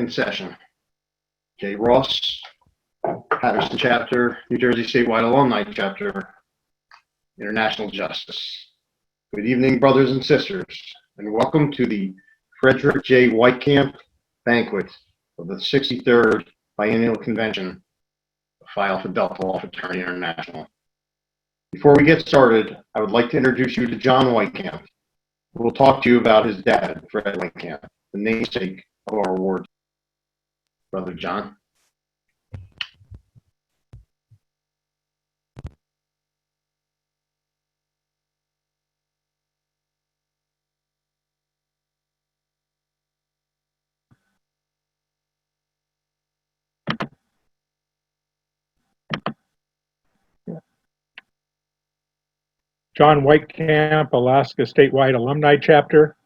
in session. J. Ross, Patterson Chapter, New Jersey Statewide Alumni Chapter, International Justice. Good evening, brothers and sisters, and welcome to the Fredrick J. Weitkamp Banquet of the 63rd Biennial Convention of Phi Alpha Delta Law Fraternity International. Before we get started, I would like to introduce you to John Weitkamp, who will talk to you about his dad, Fred Weitkamp, the namesake of our award. Brother John. John Weitkamp, Alaska Statewide Alumni Chapter.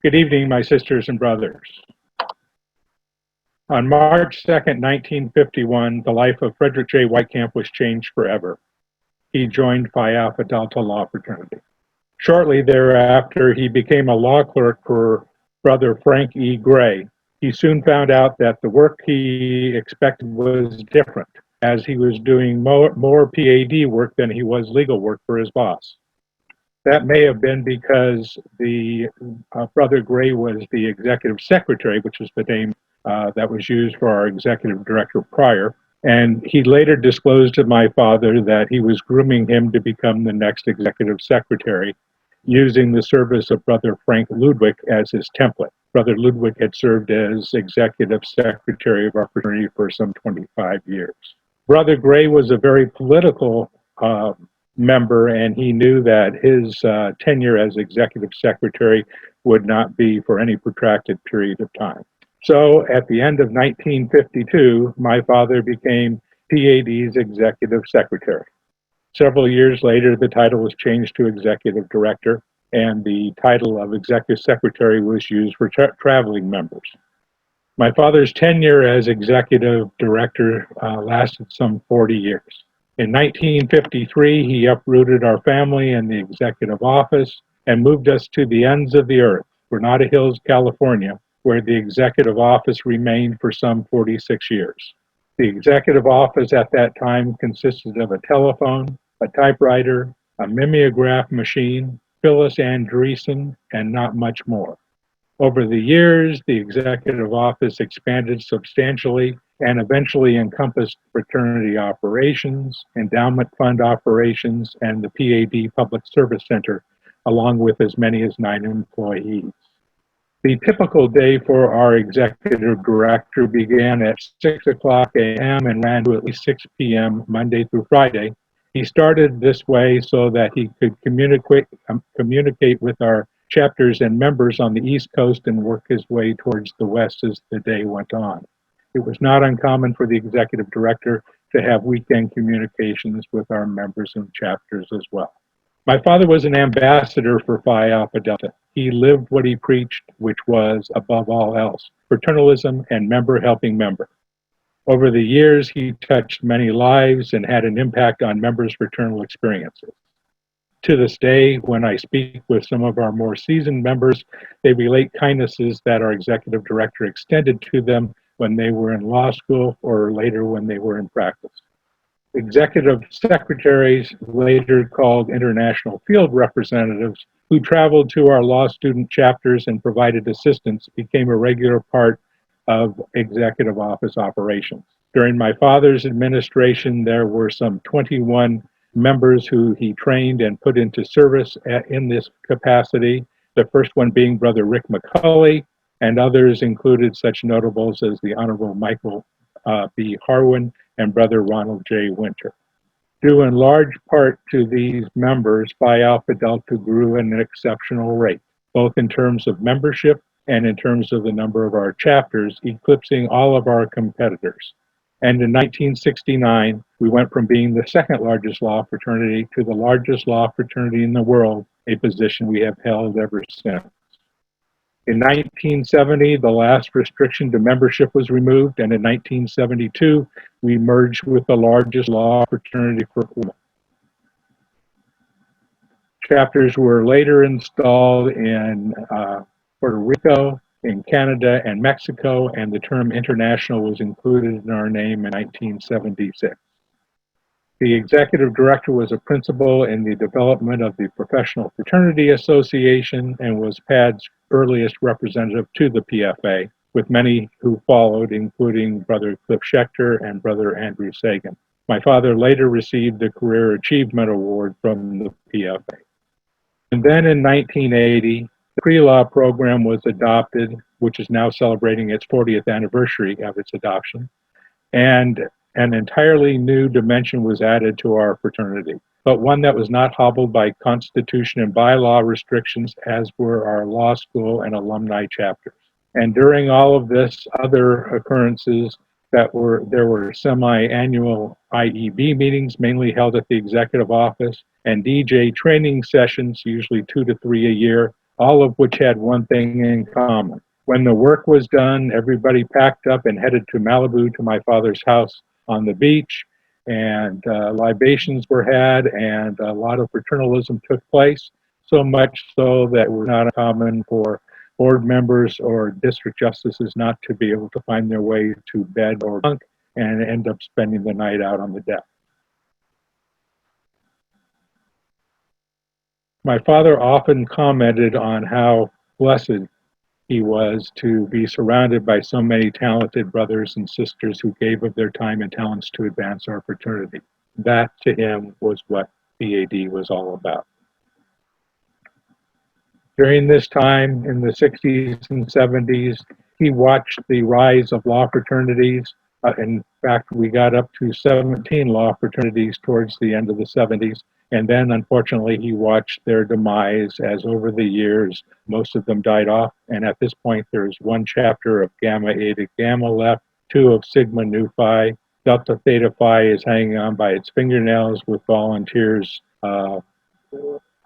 Good evening, my sisters and brothers. On March 2nd, 1951, the life of Fredrick J. Weitkamp was changed forever. He joined Phi Alpha Delta Law Fraternity. Shortly thereafter, he became a law clerk for Brother Frank E. Gray. He soon found out that the work he expected was different, as he was doing more P.A.D. work than he was legal work for his boss. That may have been because the Brother Gray was the executive secretary, which is the name that was used for our executive director prior. And he later disclosed to my father that he was grooming him to become the next executive secretary, using the service of Brother Frank Ludwig as his template. Brother Ludwig had served as executive secretary of our fraternity for some 25 years. Brother Gray was a very political member, and he knew that his tenure as executive secretary would not be for any protracted period of time. So at the end of 1952, my father became P.A.D.'s executive secretary. Several years later, the title was changed to executive director, and the title of executive secretary was used for traveling members. My father's tenure as executive director lasted some 40 years. In 1953, he uprooted our family and the executive office and moved us to the ends of the earth, Granada Hills, California, where the executive office remained for some 46 years. The executive office at that time consisted of a telephone, a typewriter, a mimeograph machine, Phyllis Andreessen, and not much more. Over the years, the executive office expanded substantially and eventually encompassed fraternity operations, endowment fund operations, and the P.A.D. Public Service Center, along with as many as 9 employees. The typical day for our executive director began at 6:00 a.m. and ran to at least 6 p.m. Monday through Friday. He started this way so that he could communicate with our chapters and members on the East Coast and work his way towards the West as the day went on. It was not uncommon for the executive director to have weekend communications with our members and chapters as well. My father was an ambassador for Phi Alpha Delta. He lived what he preached, which was, above all else, fraternalism and member helping member. Over the years, he touched many lives and had an impact on members' fraternal experiences. To this day, when I speak with some of our more seasoned members, they relate kindnesses that our executive director extended to them when they were in law school or later when they were in practice. Executive secretaries, later called international field representatives, who traveled to our law student chapters and provided assistance, became a regular part of executive office operations. During my father's administration, there were some 21 members who he trained and put into service in this capacity, the first one being Brother Rick McCulley, and others included such notables as the Honorable Miquel B. Harwin and Brother Ronald J. Winter. Due in large part to these members, Phi Alpha Delta grew at an exceptional rate, both in terms of membership and in terms of the number of our chapters, eclipsing all of our competitors. And in 1969, we went from being the second largest law fraternity to the largest law fraternity in the world, a position we have held ever since. In 1970, the last restriction to membership was removed, and in 1972, we merged with the largest law fraternity for women. Chapters were later installed in Puerto Rico, in Canada and Mexico, and the term international was included in our name in 1976. The executive director was a principal in the development of the Professional Fraternity Association and was P.A.D's earliest representative to the PFA, with many who followed, including Brother Cliff Schechter and Brother Andrew Sagan. My father later received the Career Achievement Award from the PFA. And then in 1980, the pre-law program was adopted, which is now celebrating its 40th anniversary of its adoption, and an entirely new dimension was added to our fraternity, but one that was not hobbled by constitution and bylaw restrictions, as were our law school and alumni chapters. And during all of this, other occurrences there were semi-annual IEB meetings, mainly held at the executive office, and DJ training sessions, usually 2 to 3 a year, all of which had one thing in common. When the work was done, everybody packed up and headed to Malibu to my father's house on the beach, and libations were had, and a lot of fraternalism took place, so much so that it was not uncommon for board members or district justices not to be able to find their way to bed or bunk and end up spending the night out on the deck. My father often commented on how blessed he was to be surrounded by so many talented brothers and sisters who gave of their time and talents to advance our fraternity. That, to him, was what P.A.D. was all about. During this time, in the 60s and 70s, he watched the rise of law fraternities. In fact, we got up to 17 law fraternities towards the end of the 70s. And then, unfortunately, he watched their demise as over the years, most of them died off. And at this point, there's one chapter of Gamma Eta Gamma left, 2 of Sigma Nu Phi. Delta Theta Phi is hanging on by its fingernails with volunteers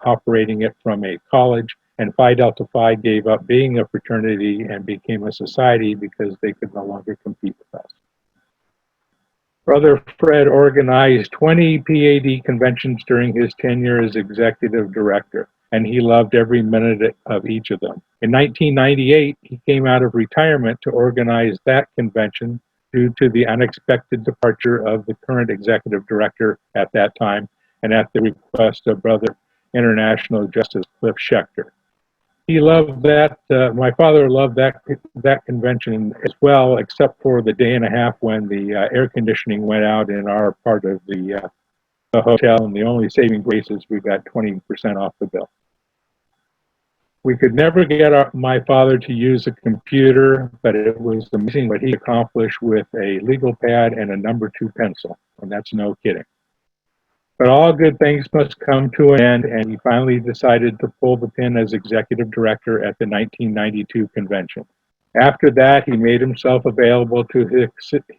operating it from a college. And Phi Delta Phi gave up being a fraternity and became a society because they could no longer compete with us. Brother Fred organized 20 P.A.D. conventions during his tenure as executive director, and he loved every minute of each of them. In 1998, he came out of retirement to organize that convention due to the unexpected departure of the current executive director at that time, and at the request of Brother International Justice Cliff Schechter. He loved that. My father loved that convention as well, except for the day and a half when the air conditioning went out in our part of the hotel, and the only saving grace is we got 20% off the bill. We could never get my father to use a computer, but it was amazing what he accomplished with a legal pad and a number 2 pencil, and that's no kidding. But all good things must come to an end, and he finally decided to pull the pin as executive director at the 1992 convention. After that, he made himself available to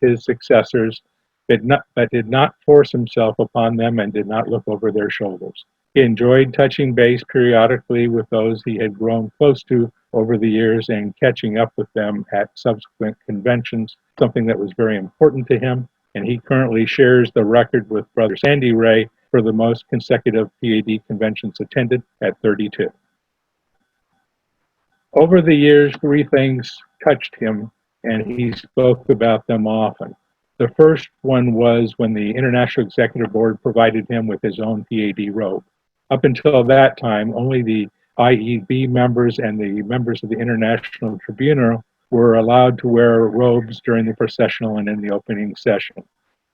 his successors, but did not force himself upon them and did not look over their shoulders. He enjoyed touching base periodically with those he had grown close to over the years and catching up with them at subsequent conventions, something that was very important to him. And he currently shares the record with Brother Sandy Ray for the most consecutive P.A.D. conventions attended at 32. Over the years, 3 things touched him, and he spoke about them often. The first one was when the International Executive Board provided him with his own P.A.D. robe. Up until that time, only the IEB members and the members of the International Tribunal were allowed to wear robes during the processional and in the opening session.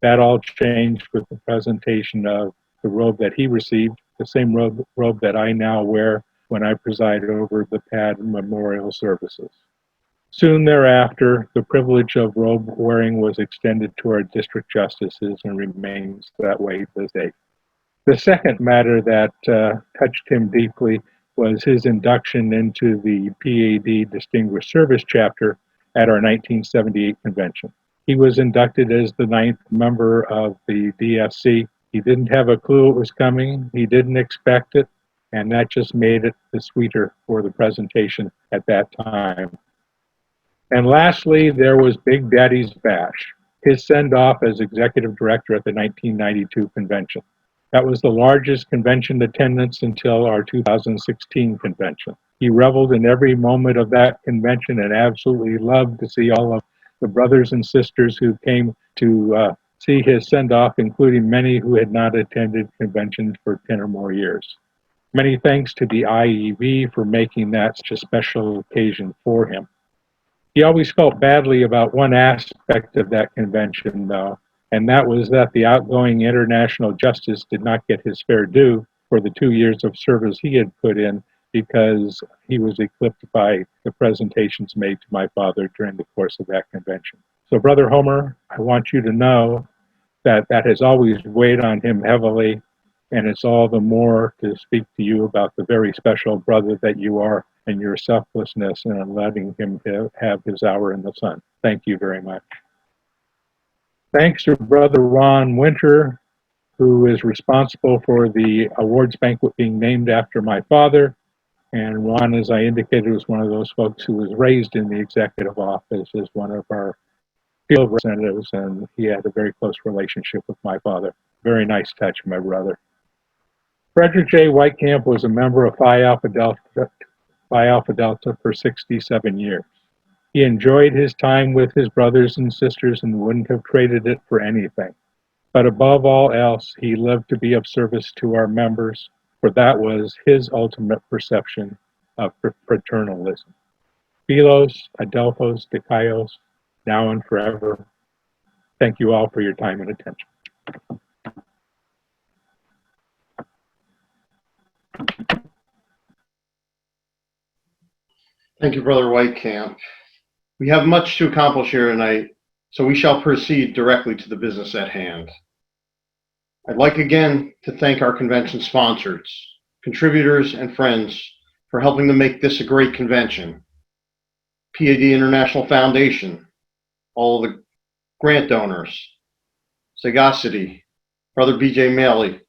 That all changed with the presentation of the robe that he received, the same robe that I now wear when I preside over the P.A.D. memorial services. Soon thereafter, the privilege of robe wearing was extended to our district justices and remains that way to this day. The second matter that touched him deeply was his induction into the P.A.D. Distinguished Service Chapter at our 1978 convention. He was inducted as the 9th member of the DFC. He didn't have a clue it was coming. He didn't expect it, and that just made it the sweeter for the presentation at that time. And lastly, there was Big Daddy's Bash, his send-off as executive director at the 1992 convention. That was the largest convention attendance until our 2016 convention. He reveled in every moment of that convention and absolutely loved to see all of the brothers and sisters who came to see his send-off, including many who had not attended conventions for 10 or more years. Many thanks to the IEB for making that such a special occasion for him. He always felt badly about one aspect of that convention, though, and that was that the outgoing international justice did not get his fair due for the 2 years of service he had put in, because he was eclipsed by the presentations made to my father during the course of that convention. So, Brother Homer, I want you to know that that has always weighed on him heavily, and it's all the more to speak to you about the very special brother that you are and your selflessness in letting him have his hour in the sun. Thank you very much. Thanks to Brother Ron Winter, who is responsible for the awards banquet being named after my father. And Ron, as I indicated, was one of those folks who was raised in the executive office as one of our field representatives, and he had a very close relationship with my father. Very nice touch, my brother. Fredrick J. Weitkamp was a member of Phi Alpha Delta for 67 years. He enjoyed his time with his brothers and sisters and wouldn't have traded it for anything. But above all else, he lived to be of service to our members, for that was his ultimate perception of fraternalism. Philos, Adelphos, Dikaios, now and forever. Thank you all for your time and attention. Thank you, Brother Weitkamp. We have much to accomplish here tonight, so we shall proceed directly to the business at hand. I'd like again to thank our convention sponsors, contributors, and friends for helping to make this a great convention. P.A.D. International Foundation, all the grant donors, Sagacity, Brother B.J. Maley,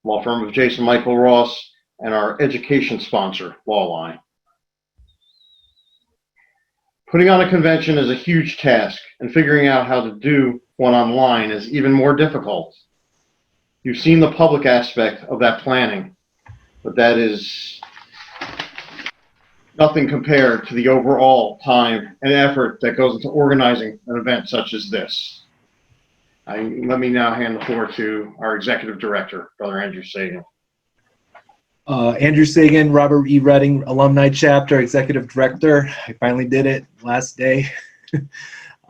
law firm of Jason Michael Ross, and our education sponsor, Lawline. Putting on a convention is a huge task, and figuring out how to do one online is even more difficult. You've seen the public aspect of that planning, but that is nothing compared to the overall time and effort that goes into organizing an event such as this. Let me now hand the floor to our Executive Director, Brother Andrew Sagan. Andrew Sagan, Robert E. Redding, Alumni Chapter, Executive Director. I finally did it last day.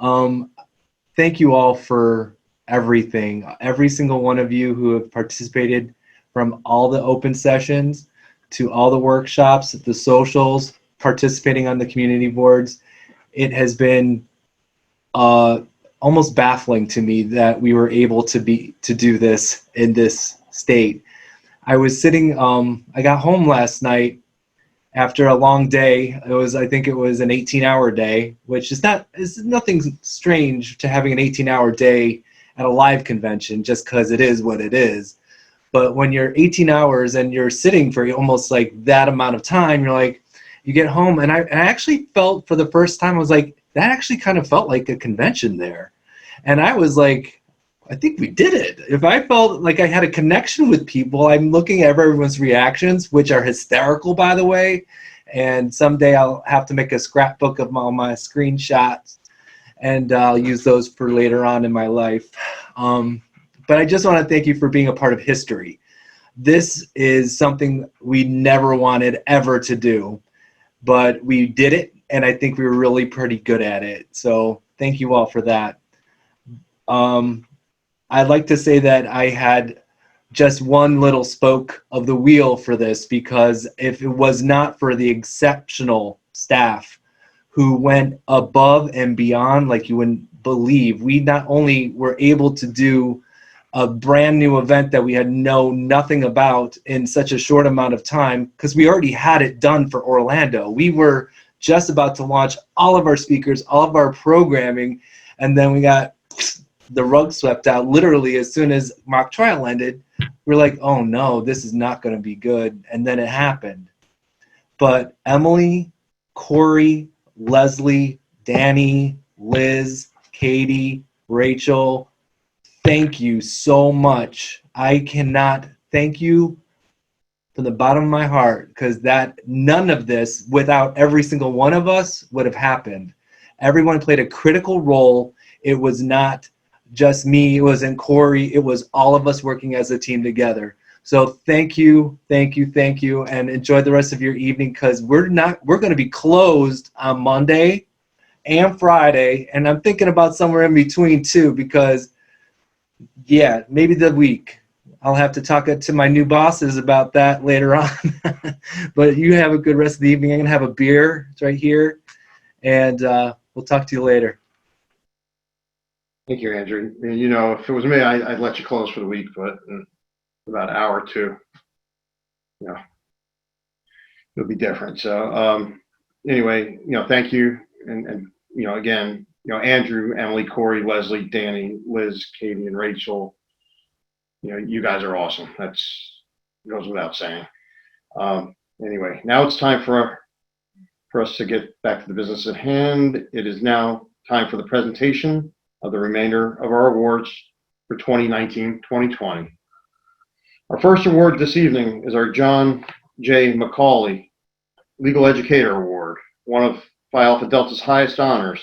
Thank you all for everything. Every single one of you who have participated, from all the open sessions to all the workshops, the socials, participating on the community boards. It has been almost baffling to me that we were able to do this in this state. I was sitting, I got home last night after a long day. I think it was an 18-hour day, which is nothing strange to having an 18-hour day at a live convention, just because it is what it is. But when you're 18 hours and you're sitting for almost like that amount of time, you're like, you get home, and I actually felt for the first time, I was like, that actually kind of felt like a convention there. And I was like, I think we did it. If I felt like I had a connection with people, I'm looking at everyone's reactions, which are hysterical, by the way. And someday I'll have to make a scrapbook of all my screenshots, and I'll use those for later on in my life. But I just want to thank you for being a part of history. This is something we never wanted ever to do, but we did it, and I think we were really pretty good at it. So thank you all for that. I'd like to say that I had just one little spoke of the wheel for this, because if it was not for the exceptional staff who went above and beyond like you wouldn't believe, we not only were able to do a brand new event that we had nothing about in such a short amount of time, because we already had it done for Orlando. We were just about to launch all of our speakers, all of our programming, and then we got the rug swept out literally as soon as mock trial ended. We're like, oh no, this is not going to be good. And then it happened. But Emily, Corey, Leslie, Danny, Liz, Katie, Rachel, thank you so much. I cannot thank you from the bottom of my heart, because none of this, without every single one of us, would have happened. Everyone played a critical role. It was not just me, it wasn't Corey, it was all of us working as a team together. So thank you, and enjoy the rest of your evening, because we're going to be closed on Monday and Friday, and I'm thinking about somewhere in between too, because yeah, maybe the week. I'll have to talk to my new bosses about that later on. But you have a good rest of the evening. I'm going to have a beer. It's right here. And we'll talk to you later. Thank you, Andrew. And, you know, if it was me, I'd let you close for the week, but in about an hour or two, you know, it'll be different. So anyway, you know, thank you. And you know, again, you know, Andrew, Emily, Corey, Leslie, Danny, Liz, Katie, and Rachel, you know, you guys are awesome. That goes without saying. Anyway, now it's time for us to get back to the business at hand. It is now time for the presentation of the remainder of our awards for 2019-2020. Our first award this evening is our John J. Macaulay Legal Educator Award, one of Phi Alpha Delta's highest honors.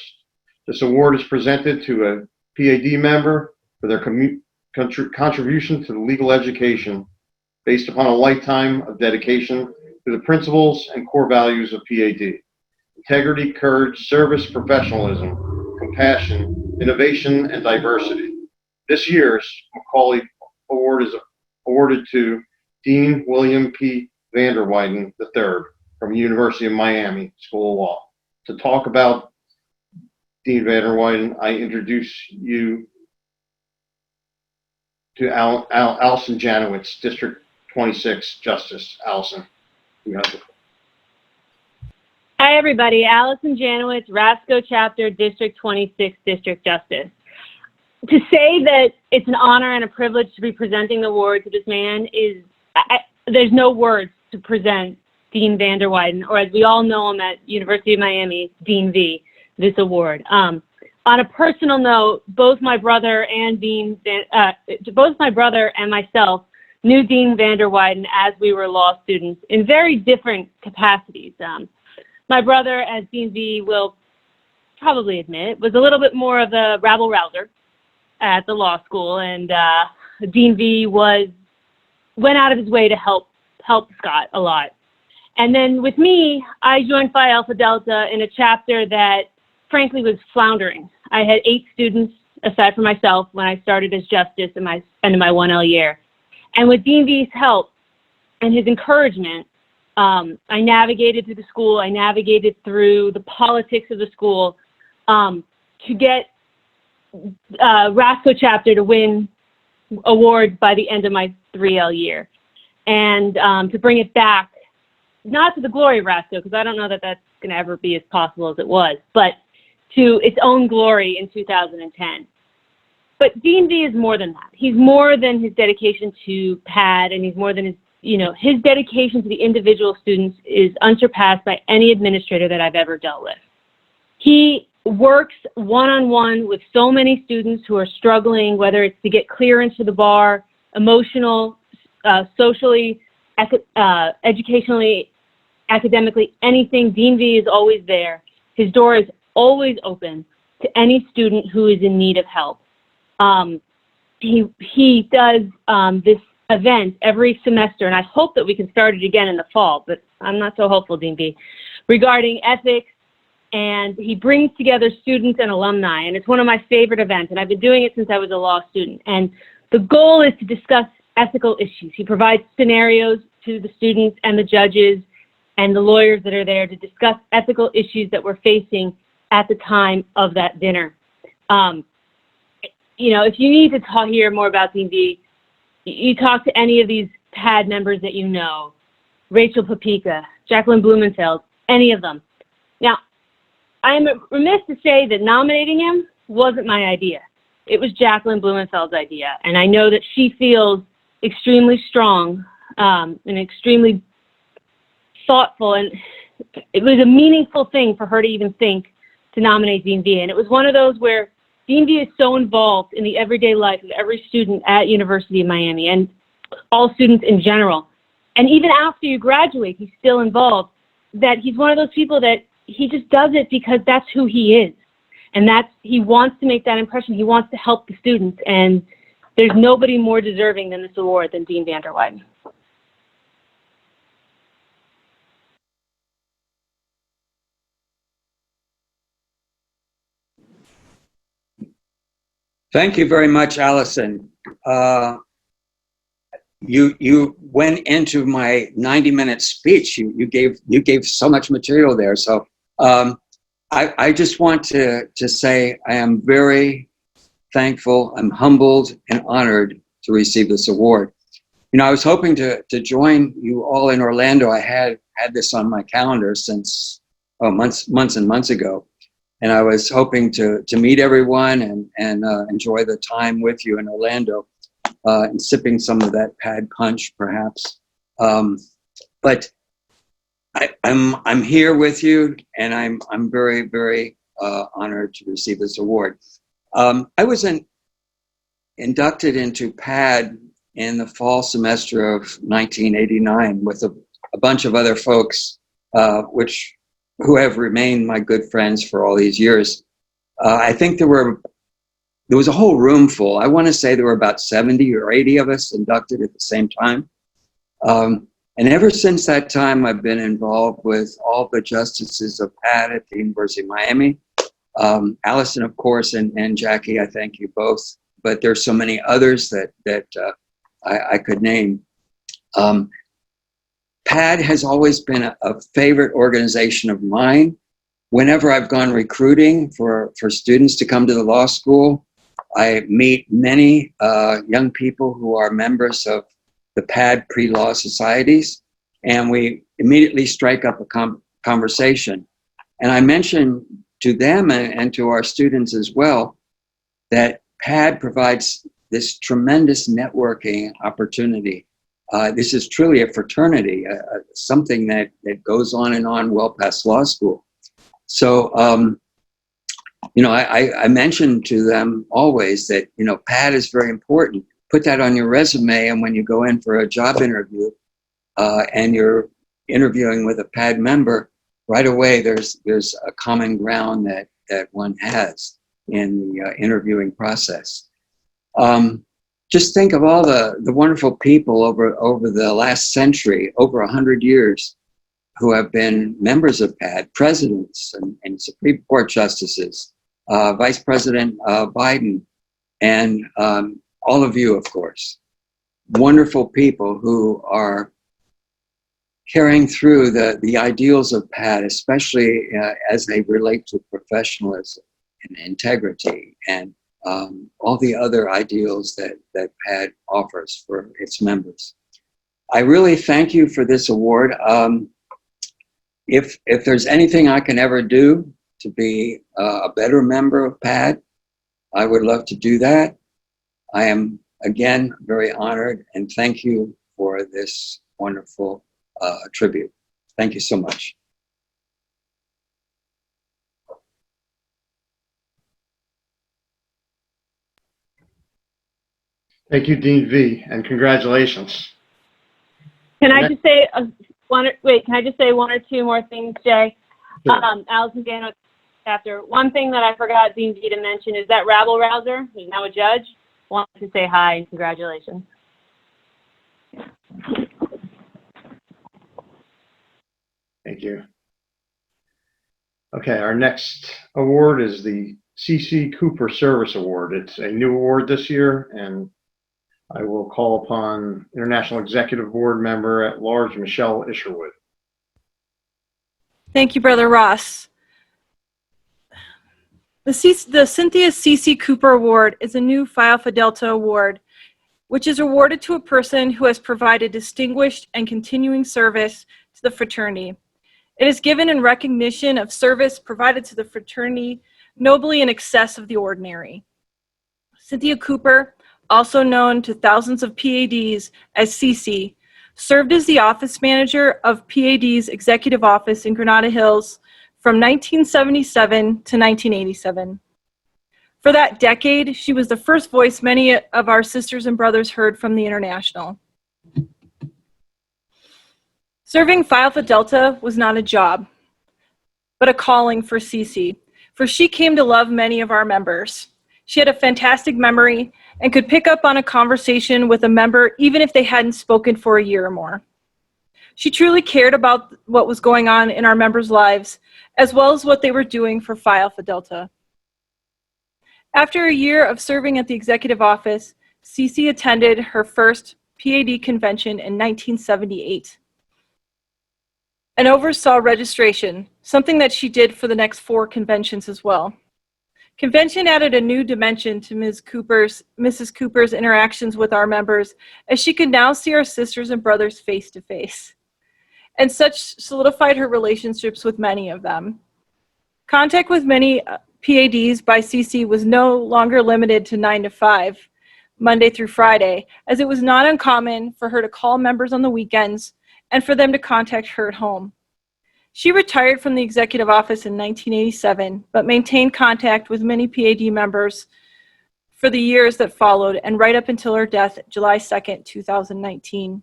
This award is presented to a P.A.D. member for their contribution to the legal education based upon a lifetime of dedication to the principles and core values of P.A.D. Integrity, courage, service, professionalism, compassion, innovation, and diversity. This year's Macaulay Award is awarded to Dean William P. Vanderweyden III from University of Miami School of Law. To talk about Dean Vanderweyden, I introduce you to Allison Janowitz, District 26 Justice. Allison, you have the floor. Hi, everybody. Allison Janowitz, Rasco Chapter, District 26 District Justice. To say that it's an honor and a privilege to be presenting the award to this man is, there's no words to present Dean Vanderweyden, or as we all know him at University of Miami, Dean V, this award. On a personal note, both my brother and myself knew Dean Vanderweyden as we were law students in very different capacities. My brother, as Dean V will probably admit, was a little bit more of a rabble-rouser at the law school, and Dean V went out of his way to help Scott a lot. And then with me, I joined Phi Alpha Delta in a chapter that frankly was floundering. I had 8 students, aside from myself, when I started as justice in my 1L year. And with Dean V's help and his encouragement, I navigated through the school, I navigated through the politics of the school to get Rasco Chapter to win awards by the end of my 3L year. And to bring it back, not to the glory of Rasco, because I don't know that that's going to ever be as possible as it was, but to its own glory in 2010. But Dean V is more than that. He's more than his dedication to P.A.D, and he's more than his dedication to the individual students is unsurpassed by any administrator that I've ever dealt with. He works one-on-one with so many students who are struggling, whether it's to get clearance to the bar, emotional, socially, educationally, academically, anything. Dean V is always there. His door is always open to any student who is in need of help. He does this event every semester, and I hope that we can start it again in the fall, but I'm not so hopeful, Dean V, regarding ethics, and he brings together students and alumni, and it's one of my favorite events, and I've been doing it since I was a law student, and the goal is to discuss ethical issues. He provides scenarios to the students and the judges and the lawyers that are there to discuss ethical issues that we're facing at the time of that dinner. If you need to hear more about Dean V, you talk to any of these P.A.D members that you know, Rachel Papica, Jacqueline Blumenfeld, any of them. Now, I am remiss to say that nominating him wasn't my idea. It was Jacqueline Blumenfeld's idea, and I know that she feels extremely strong and extremely thoughtful, and it was a meaningful thing for her to even think to nominate Dean V. And it was one of those where Dean V is so involved in the everyday life of every student at University of Miami and all students in general. and even after you graduate, he's still involved, that he's one of those people that he just does it because that's who he is. And he wants to make that impression. He wants to help the students. And there's nobody more deserving than this award than Dean Vanderweyden. Thank you very much, Allison. You went into my 90-minute speech. You gave so much material there. So I just want to say I am very thankful. I'm humbled and honored to receive this award. You know, I was hoping to join you all in Orlando. I had this on my calendar since months and months ago. And I was hoping to meet everyone and enjoy the time with you in Orlando and sipping some of that P.A.D punch, perhaps. But I'm here with you, and I'm very, very honored to receive this award. I was inducted into P.A.D in the fall semester of 1989 with a bunch of other folks, who have remained my good friends for all these years. I think there was a whole room full. I want to say there were about 70 or 80 of us inducted at the same time. And ever since that time, I've been involved with all the justices of P.A.D at the University of Miami. Allison, of course, and Jackie, I thank you both. But there's so many others that I could name. P.A.D has always been a favorite organization of mine. Whenever I've gone recruiting for students to come to the law school, I meet many young people who are members of the P.A.D pre-law societies, and we immediately strike up a conversation. And I mention to them and to our students as well that P.A.D provides this tremendous networking opportunity. This is truly a fraternity, something that goes on and on well past law school. So, you know, I mention to them always that, you know, P.A.D is very important. Put that on your resume, and when you go in for a job interview and you're interviewing with a P.A.D member, right away there's a common ground that one has in the interviewing process. Just think of all the wonderful people over the last century, over 100 years, who have been members of P.A.D, presidents and Supreme Court justices, Vice President Biden, and all of you, of course. Wonderful people who are carrying through the ideals of P.A.D, especially as they relate to professionalism and integrity and all the other ideals that P.A.D offers for its members. I really thank you for this award. If there's anything I can ever do to be a better member of P.A.D, I would love to do that. I am, again, very honored, and thank you for this wonderful tribute. Thank you so much. Thank you, Dean V, and congratulations. Can I just say one or two more things, Jay? Sure. Allison Janowitz chapter. One thing that I forgot Dean V to mention is that rabble rouser, who's now a judge, wanted to say hi and congratulations. Thank you. Okay, our next award is the C.C. Cooper Service Award. It's a new award this year, and I will call upon International Executive Board Member at Large, Michelle Isherwood. Thank you, Brother Ross. The Cynthia C.C. Cooper Award is a new Phi Alpha Delta award, which is awarded to a person who has provided distinguished and continuing service to the fraternity. It is given in recognition of service provided to the fraternity nobly in excess of the ordinary. Cynthia Cooper, also known to thousands of P.A.Ds as CC, served as the office manager of P.A.D's executive office in Granada Hills from 1977 to 1987. For that decade, she was the first voice many of our sisters and brothers heard from the International. Serving Phi Alpha Delta was not a job, but a calling for Cece, for she came to love many of our members. She had a fantastic memory and could pick up on a conversation with a member even if they hadn't spoken for a year or more. She truly cared about what was going on in our members' lives, as well as what they were doing for Phi Alpha Delta. After a year of serving at the executive office, Cece attended her first P.A.D. convention in 1978 and oversaw registration, something that she did for the next 4 conventions as well. Convention added a new dimension to Mrs. Cooper's interactions with our members, as she could now see our sisters and brothers face to face, and such solidified her relationships with many of them. Contact with many PADs by CC was no longer limited to 9 to 5, Monday through Friday, as it was not uncommon for her to call members on the weekends and for them to contact her at home. She retired from the executive office in 1987, but maintained contact with many PAD members for the years that followed and right up until her death, July 2nd, 2019.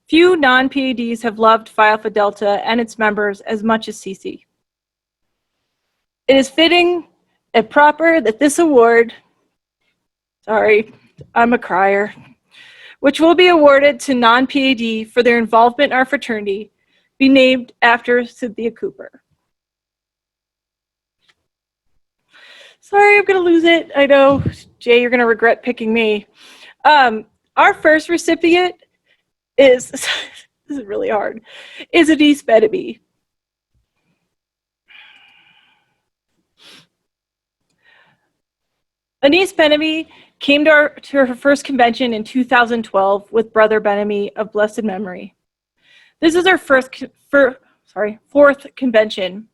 Few non-PADs have loved Phi Alpha Delta and its members as much as Cece. It is fitting and proper that this award, sorry, I'm a crier, which will be awarded to non-PAD for their involvement in our fraternity, be named after Cynthia Cooper. Sorry, I'm going to lose it. I know, Jay, you're going to regret picking me. Our first recipient is, this is really hard, is Anise Benamy. Anise Benamy came to her first convention in 2012 with Brother Benamy of blessed memory. This is her fourth convention.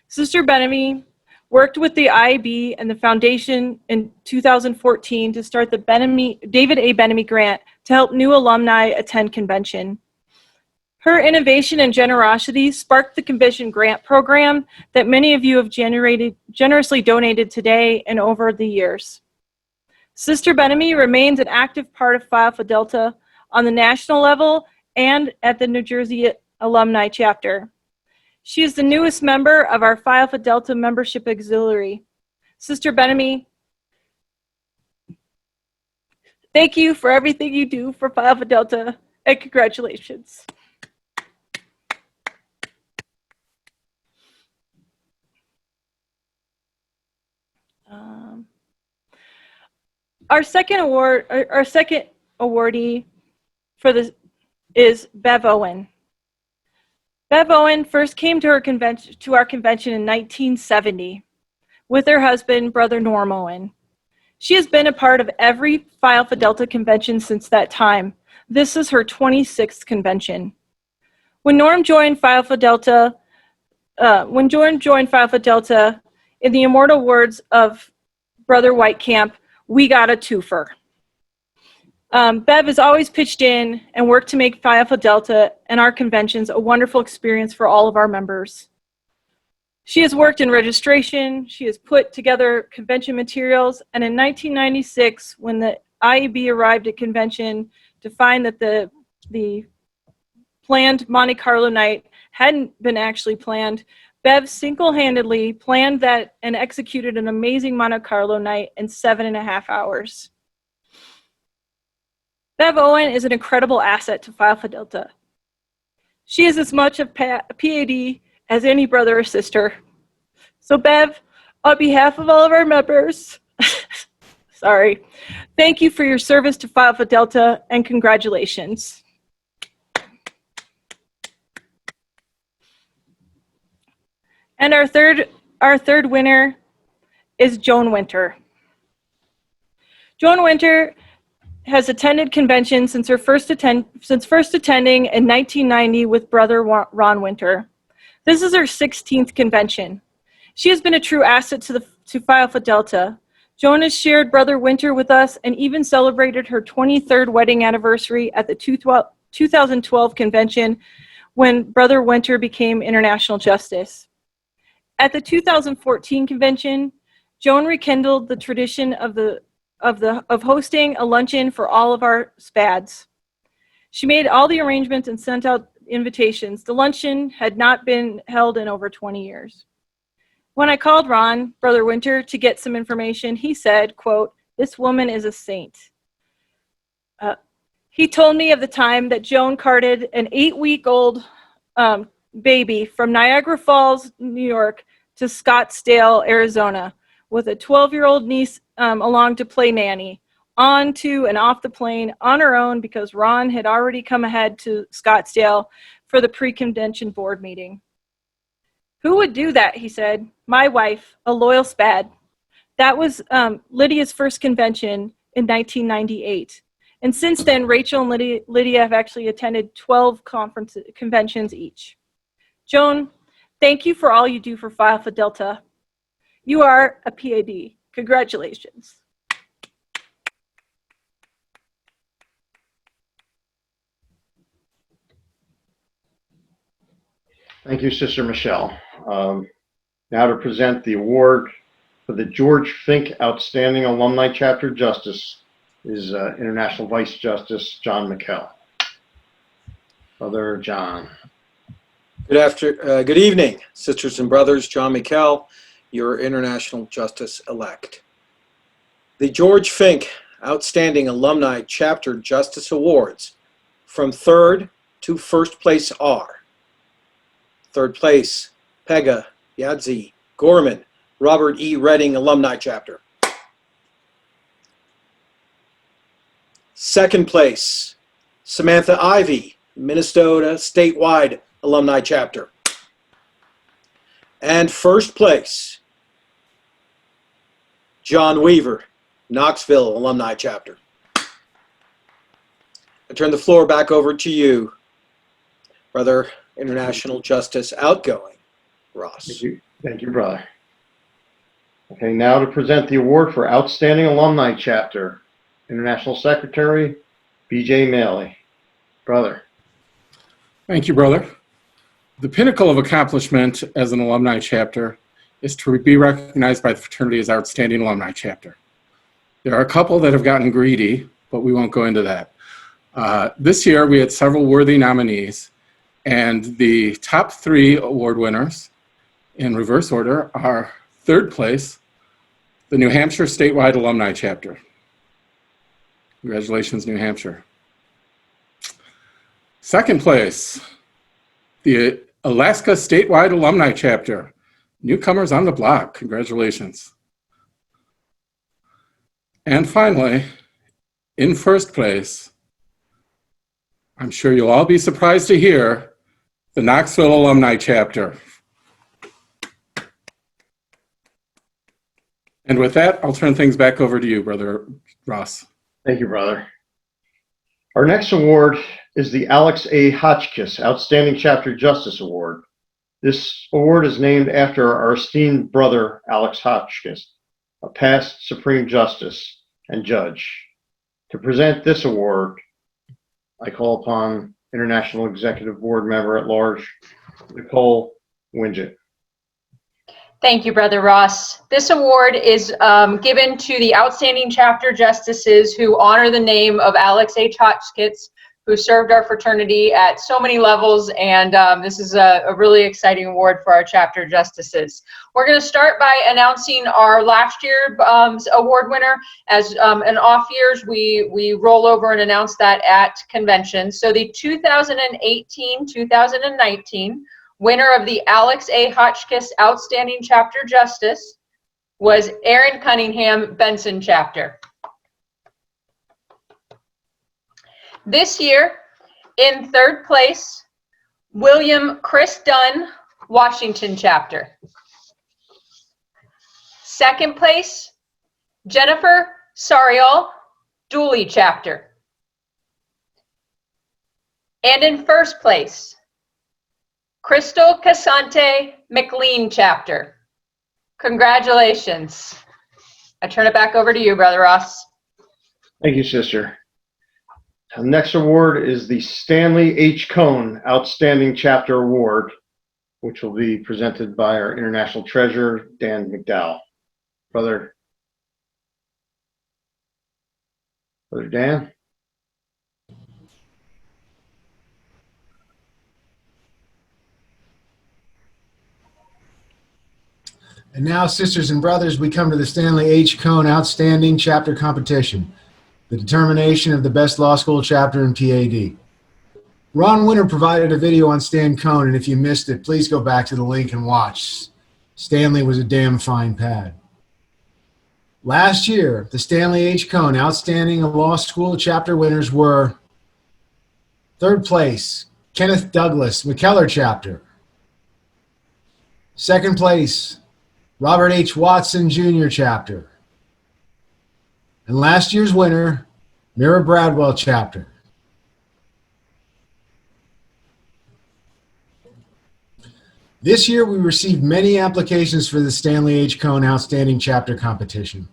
Sister Benamy worked with the IAB and the foundation in 2014 to start the David A. Benamy Grant to help new alumni attend convention. Her innovation and generosity sparked the convention grant program that many of you have generously donated today and over the years. Sister Benamy remains an active part of Phi Alpha Delta on the national level and at the New Jersey Alumni Chapter. She is the newest member of our Phi Alpha Delta Membership Auxiliary. Sister Benamy, thank you for everything you do for Phi Alpha Delta, and congratulations. Our second awardee for this is Bev Owen. Bev Owen first came to our convention in 1970 with her husband, Brother Norm Owen. She has been a part of every Phi Alpha Delta convention since that time. This is her 26th convention. When Norm joined Phi Alpha Delta, in the immortal words of Brother Weitkamp, we got a twofer. Bev has always pitched in and worked to make Phi Alpha Delta and our conventions a wonderful experience for all of our members. She has worked in registration, she has put together convention materials, and in 1996, when the IAB arrived at convention to find that the planned Monte Carlo night hadn't been actually planned, Bev single-handedly planned that and executed an amazing Monte Carlo night in 7.5 hours. Bev Owen is an incredible asset to Phi Alpha Delta. She is as much a PAD as any brother or sister. So Bev, on behalf of all of our members, sorry, thank you for your service to Phi Alpha Delta and congratulations. And our third winner is Joan Winter. Joan Winter has attended convention since first attending in 1990 with Brother Ron Winter. This is her 16th convention. She has been a true asset to Phi Alpha Delta. Joan has shared Brother Winter with us and even celebrated her 23rd wedding anniversary at the 2012 convention when Brother Winter became International Justice. At the 2014 convention, Joan rekindled the tradition of hosting a luncheon for all of our SPADs. She made all the arrangements and sent out invitations. The luncheon had not been held in over 20 years. When I called Ron, Brother Winter, to get some information, he said, quote, "This woman is a saint." He told me of the time that Joan carted an 8-week-old baby from Niagara Falls, New York, to Scottsdale, Arizona, with a 12-year-old niece along to play nanny, on to and off the plane on her own because Ron had already come ahead to Scottsdale for the pre-convention board meeting. "Who would do that?" he said. "My wife, a loyal SPAD." That was Lydia's first convention in 1998. And since then, Rachel and Lydia have actually attended 12 conventions each. Joan, thank you for all you do for Phi Alpha Delta. You are a P.A.D. Congratulations. Thank you, Sister Michelle. Now to present the award for the George Fink Outstanding Alumni Chapter Justice is International Vice Justice John Miquel. Brother John. Good evening, sisters and brothers. John Miquel, your International Justice-elect. The George Fink Outstanding Alumni Chapter Justice Awards from 3rd to 1st place are: 3rd place, Pega Yadzi Gorman, Robert E. Redding Alumni Chapter. 2nd place, Samantha Ivey, Minnesota Statewide Alumni Chapter. And 1st place, John Weaver, Knoxville Alumni Chapter. I turn the floor back over to you, Brother International Justice Outgoing Ross. Thank you, brother. Okay, now to present the award for Outstanding Alumni Chapter, International Secretary B.J. Maley. Brother. Thank you, brother. The pinnacle of accomplishment as an alumni chapter is to be recognized by the fraternity as Outstanding Alumni Chapter. There are a couple that have gotten greedy, but we won't go into that. This year, we had several worthy nominees, and the top 3 award winners, in reverse order, are 3rd place, the New Hampshire Statewide Alumni Chapter. Congratulations, New Hampshire. 2nd place, the Alaska Statewide Alumni Chapter. Newcomers on the block. Congratulations. And finally, in 1st place, I'm sure you'll all be surprised to hear, the Knoxville Alumni Chapter. And with that, I'll turn things back over to you, Brother Ross. Thank you, brother. Our next award is the Alex A. Hotchkiss Outstanding Chapter Justice Award. This award is named after our esteemed brother, Alex Hotchkiss, a past Supreme Justice and Judge. To present this award, I call upon International Executive Board Member at Large, Nicole Winget. Thank you, Brother Ross. This award is given to the outstanding chapter justices who honor the name of Alex H. Hotchkiss, who served our fraternity at so many levels, and this is a really exciting award for our chapter justices. We're going to start by announcing our last year award winner. As in off years, we roll over and announce that at convention. So the 2018-2019 winner of the Alex A. Hotchkiss Outstanding Chapter Justice was Aaron Cunningham, Benson Chapter. This year, in 3rd place, William Chris Dunn, Washington Chapter. 2nd place, Jennifer Sarial, Dooley Chapter. And in 1st place, Crystal Casante, McLean Chapter. Congratulations. I turn it back over to you, Brother Ross. Thank you, sister. The next award is the Stanley H. Cohn Outstanding Chapter Award, which will be presented by our International Treasurer, Dan McDowell. Brother Dan? And now, sisters and brothers, we come to the Stanley H. Cohn Outstanding Chapter Competition, the determination of the best law school chapter in P.A.D. Ron Winter provided a video on Stan Cohn, and if you missed it, please go back to the link and watch. Stanley was a damn fine pad. Last year, the Stanley H. Cohn Outstanding Law School chapter winners were: third place, Kenneth Douglas, Miquel chapter. Second place, Robert H. Watson Jr. chapter. And last year's winner, Mira Bradwell chapter. This year, we received many applications for the Stanley H. Cohn Outstanding Chapter Competition.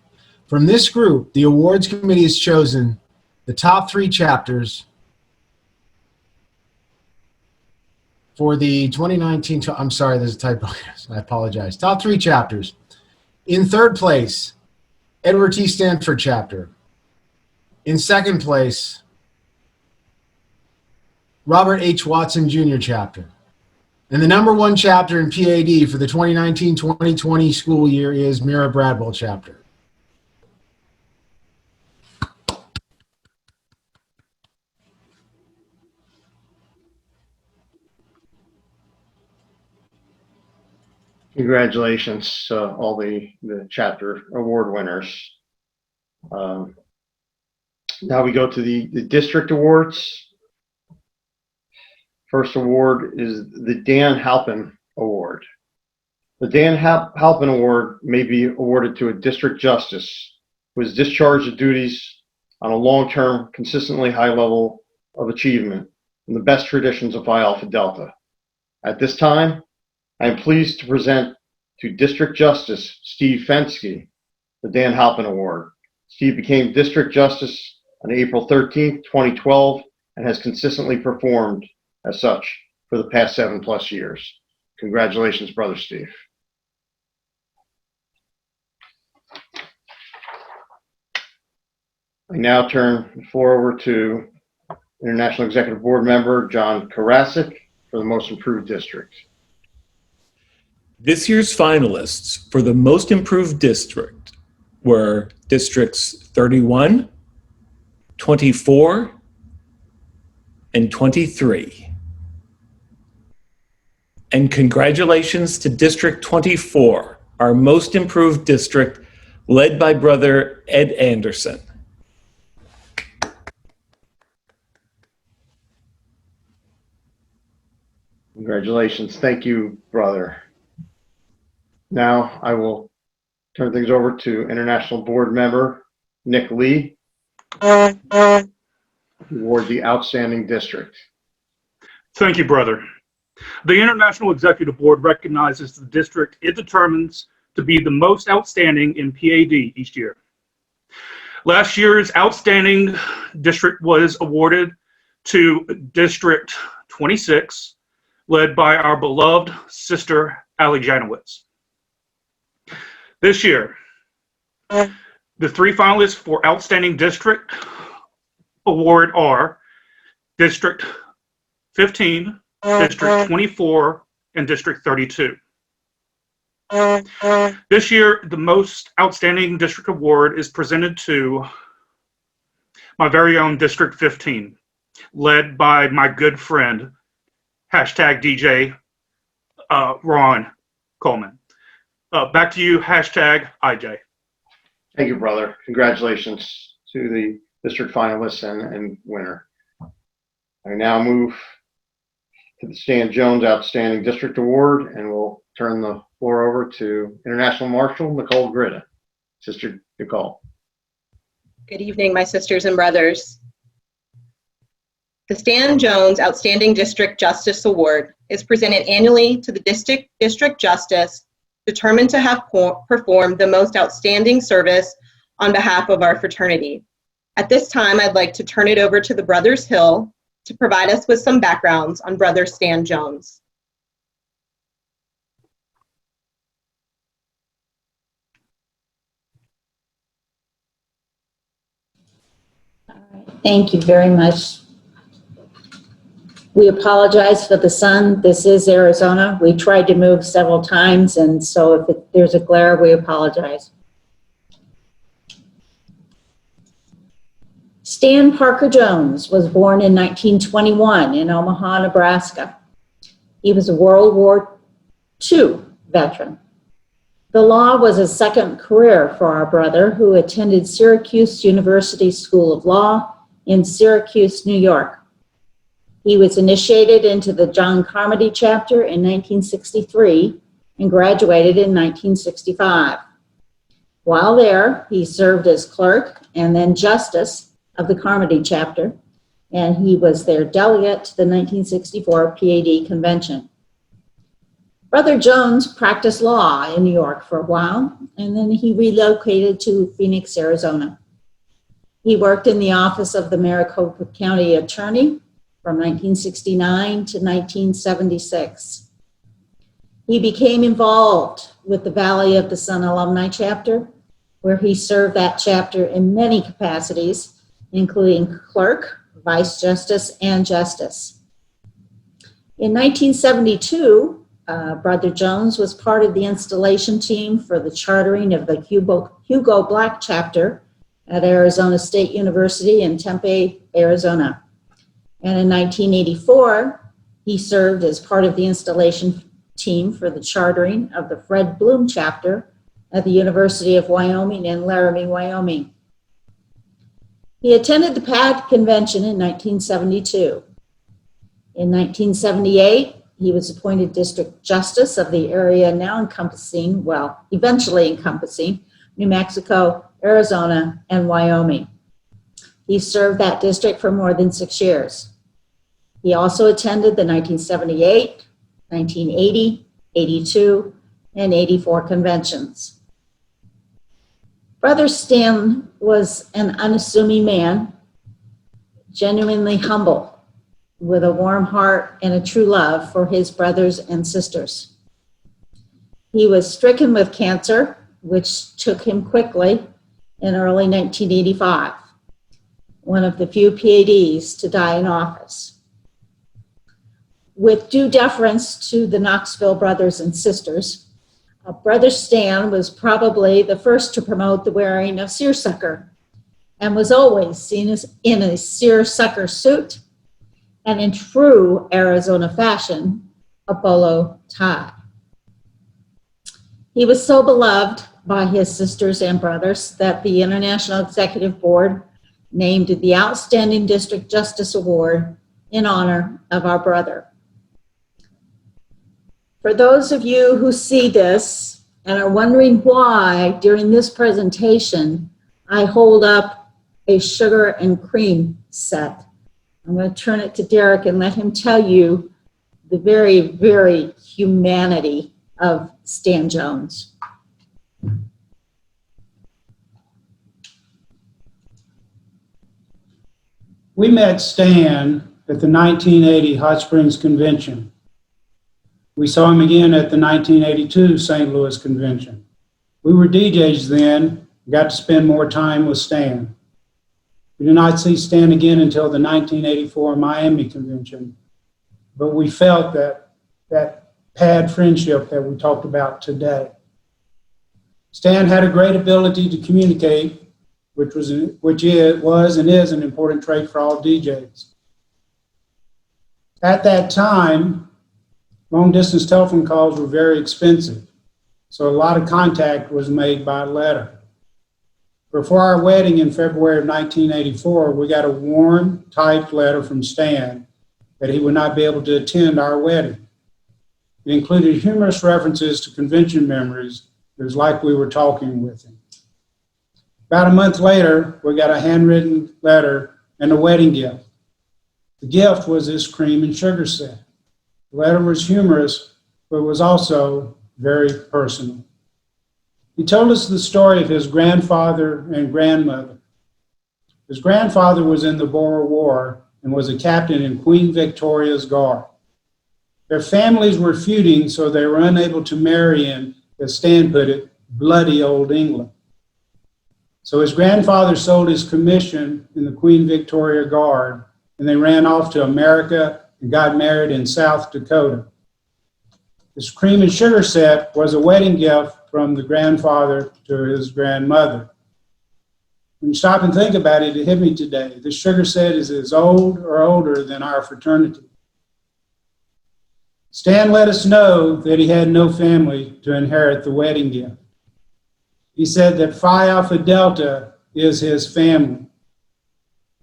From this group, the awards committee has chosen the top 3 chapters for the 2019, I'm sorry, there's a typo. I apologize. Top 3 chapters. In third place, Edward T. Stanford chapter. In second place, Robert H. Watson Jr. chapter. And the number 1 chapter in P.A.D. for the 2019-2020 school year is Mira Bradwell chapter. Congratulations, all the chapter award winners. Now we go to the district awards. First award is the Dan Halpin Award. The Dan Halpin Award may be awarded to a district justice who has discharged the duties on a long-term, consistently high level of achievement in the best traditions of Phi Alpha Delta. At this time, I am pleased to present to District Justice Steve Fensky the Dan Halpin Award. Steve became District Justice on April 13, 2012, and has consistently performed as such for the past 7+ years. Congratulations, Brother Steve. I now turn the floor over to International Executive Board member John Karasik for the Most Improved District. This year's finalists for the Most Improved District were Districts 31, 24, and 23. And congratulations to District 24, our Most Improved District, led by Brother Ed Anderson. Congratulations. Thank you, brother. Now I will turn things over to International Board member Nick Lee, who award the Outstanding District. Thank you, brother. The International Executive Board recognizes the district it determines to be the most outstanding in PAD each year. Last year's Outstanding District was awarded to District 26, led by our beloved sister, Allison Janowitz. This year, the 3 finalists for Outstanding District Award are District 15, District 24, and District 32. This year, the Most Outstanding District Award is presented to my very own District 15, led by my good friend, #DJ Ron Coleman. Back to you, #IJ. Thank you, brother. Congratulations to the district finalists and winner. I now move to the Stan Jones Outstanding District Award, and we'll turn the floor over to International Marshal Nicole Gritta. Sister Nicole. Good evening, my sisters and brothers. The Stan Jones Outstanding District Justice Award is presented annually to the District Justice determined to have performed the most outstanding service on behalf of our fraternity. At this time, I'd like to turn it over to the Brothers Hill to provide us with some backgrounds on Brother Stan Jones. All right. Thank you very much. We apologize for the sun. This is Arizona. We tried to move several times, and so if there's a glare, we apologize. Stan Parker Jones was born in 1921 in Omaha, Nebraska. He was a World War II veteran. The law was a second career for our brother, who attended Syracuse University School of Law in Syracuse, New York. He was initiated into the John Carmody chapter in 1963 and graduated in 1965. While there, he served as clerk and then justice of the Carmody chapter, and he was their delegate to the 1964 P.A.D. convention. Brother Jones practiced law in New York for a while, and then he relocated to Phoenix, Arizona. He worked in the office of the Maricopa County Attorney from 1969 to 1976. He became involved with the Valley of the Sun Alumni Chapter, where he served that chapter in many capacities, including clerk, vice justice, and justice. In 1972, Brother Jones was part of the installation team for the chartering of the Hugo Black chapter at Arizona State University in Tempe, Arizona. And in 1984, he served as part of the installation team for the chartering of the Fred Bloom chapter at the University of Wyoming in Laramie, Wyoming. He attended the P.A.D. convention in 1972. In 1978, he was appointed district justice of the area now encompassing, well, eventually encompassing, New Mexico, Arizona, and Wyoming. He served that district for more than 6 years. He also attended the 1978, 1980, 82, and 84 conventions. Brother Stan was an unassuming man, genuinely humble, with a warm heart and a true love for his brothers and sisters. He was stricken with cancer, which took him quickly in early 1985, one of the few P.A.Ds to die in office. With due deference to the Knoxville brothers and sisters, Brother Stan was probably the first to promote the wearing of seersucker and was always seen as in a seersucker suit and in true Arizona fashion, a bolo tie. He was so beloved by his sisters and brothers that the International Executive Board named the Outstanding District Justice Award in honor of our brother. For those of you who see this and are wondering why during this presentation I hold up a sugar and cream set, I'm going to turn it to Derek and let him tell you the very, very humanity of Stan Jones. We met Stan at the 1980 Hot Springs Convention. We saw him again at the 1982 St. Louis Convention. We were DJs then, got to spend more time with Stan. We did not see Stan again until the 1984 Miami Convention, but we felt that P.A.D. friendship that we talked about today. Stan had a great ability to communicate, which was and is an important trait for all DJs. At that time, long-distance telephone calls were very expensive, so a lot of contact was made by letter. Before our wedding in February of 1984, we got a warm, typed letter from Stan that he would not be able to attend our wedding. It included humorous references to convention memories. It was like we were talking with him. About a month later, we got a handwritten letter and a wedding gift. The gift was this cream and sugar set. The letter was humorous, but was also very personal. He told us the story of his grandfather and grandmother. His grandfather was in the Boer War and was a captain in Queen Victoria's Guard. Their families were feuding, so they were unable to marry in, as Stan put it, bloody old England. So his grandfather sold his commission in the Queen Victoria Guard, and they ran off to America and got married in South Dakota. This cream and sugar set was a wedding gift from the grandfather to his grandmother. When you stop and think about it, it hit me today. This sugar set is as old or older than our fraternity. Stan let us know that he had no family to inherit the wedding gift. He said that Phi Alpha Delta is his family.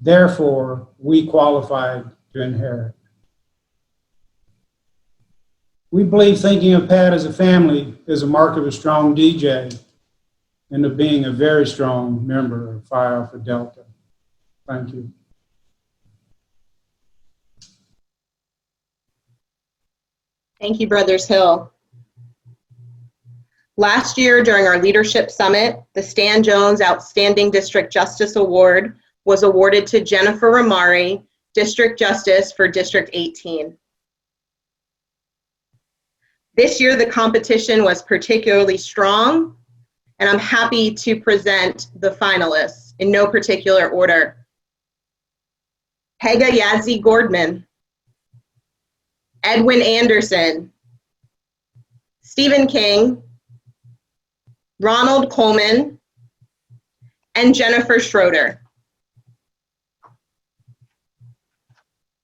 Therefore, we qualified to inherit. We believe thinking of P.A.D as a family is a mark of a strong DJ and of being a very strong member of Phi Alpha Delta. Thank you. Thank you, Brothers Hill. Last year, during our Leadership Summit, the Stan Jones Outstanding District Justice Award was awarded to Jennifer Ramari, District Justice for District 18. This year, the competition was particularly strong, and I'm happy to present the finalists in no particular order. Pega Yazzie Gordman, Edwin Anderson, Stephen King, Ronald Coleman, and Jennifer Schroeder.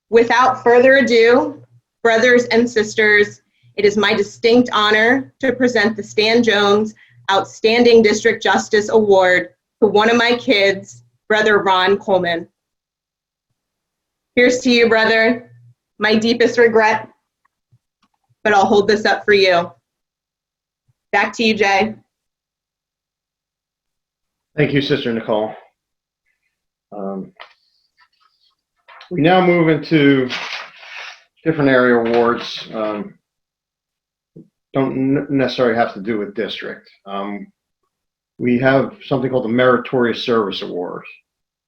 Without further ado, brothers and sisters, it is my distinct honor to present the Stan Jones Outstanding District Justice Award to one of my kids, Brother Ron Coleman. Here's to you, brother. My deepest regret, but I'll hold this up for you. Back to you, Jay. Thank you, Sister Nicole. We now move into different area awards. Don't necessarily have to do with district. We have something called the Meritorious Service Award.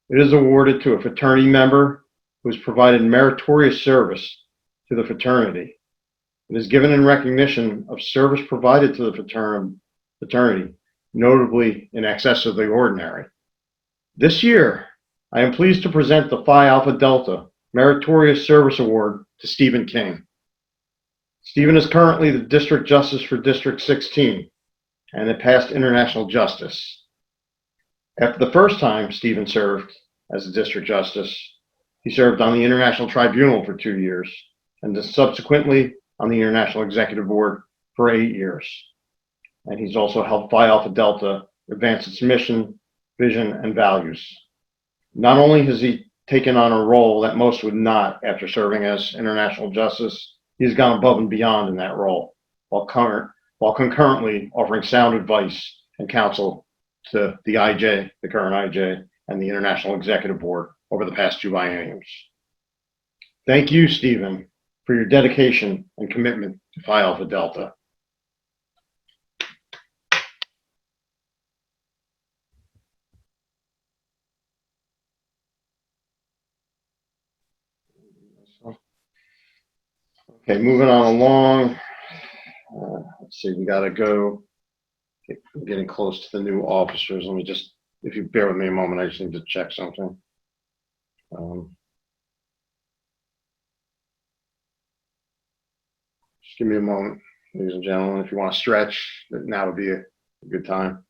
It is awarded to a fraternity member who has provided meritorious service to the fraternity. It is given in recognition of service provided to the fraternity, notably in excess of the ordinary. This year, I am pleased to present the Phi Alpha Delta Meritorious Service Award to Stephen King. Stephen is currently the District Justice for District 16 and a past International Justice. After the first time Stephen served as a District Justice, he served on the International Tribunal for 2 years and subsequently on the International Executive Board for 8 years. And he's also helped Phi Alpha Delta advance its mission, vision, and values. Not only has he taken on a role that most would not after serving as International Justice, he's gone above and beyond in that role, while concurrently offering sound advice and counsel to the IJ, the current IJ, and the International Executive Board over the past 2 bienniums. Thank you, Stephen, for your dedication and commitment to Phi Alpha Delta. Okay, moving on along. Let's see, we got to go. Getting close to the new officers. Let me just, if you bear with me a moment, I just need to check something. Just give me a moment, ladies and gentlemen. If you want to stretch, now would be a good time.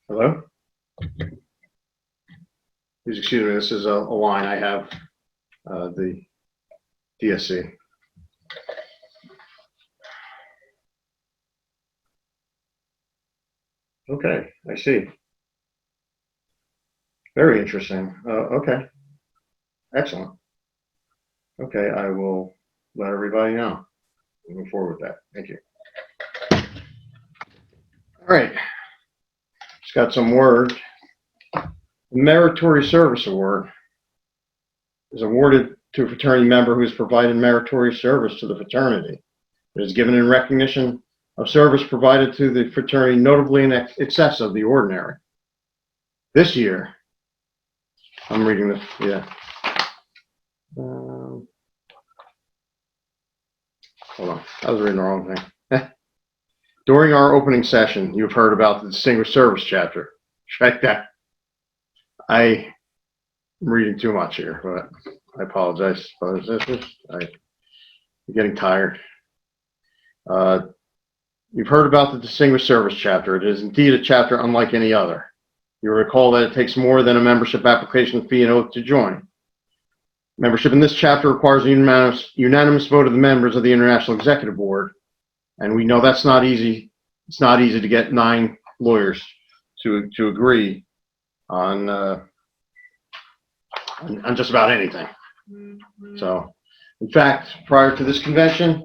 Hello? Please excuse me, this is a line I have, the DSC. Okay, I see. Very interesting. Okay, excellent. Okay, I will let everybody know. Moving forward with that. Thank you. All right. Just got some word. The Meritorious Service Award is awarded to a fraternity member who has provided meritorious service to the fraternity. It is given in recognition of service provided to the fraternity, notably in excess of the ordinary. This year, I'm reading this, yeah. hold on, I was reading the wrong thing. During our opening session, you've heard about the Distinguished Service Chapter. Check that. I'm reading too much here, but I apologize. I'm getting tired. You've heard about the Distinguished Service Chapter. It is indeed a chapter unlike any other. You recall that it takes more than a membership application fee and oath to join. Membership in this chapter requires a unanimous vote of the members of the International Executive Board, and we know that's not easy. It's not easy to get 9 lawyers to agree on just about anything. So, in fact, prior to this convention,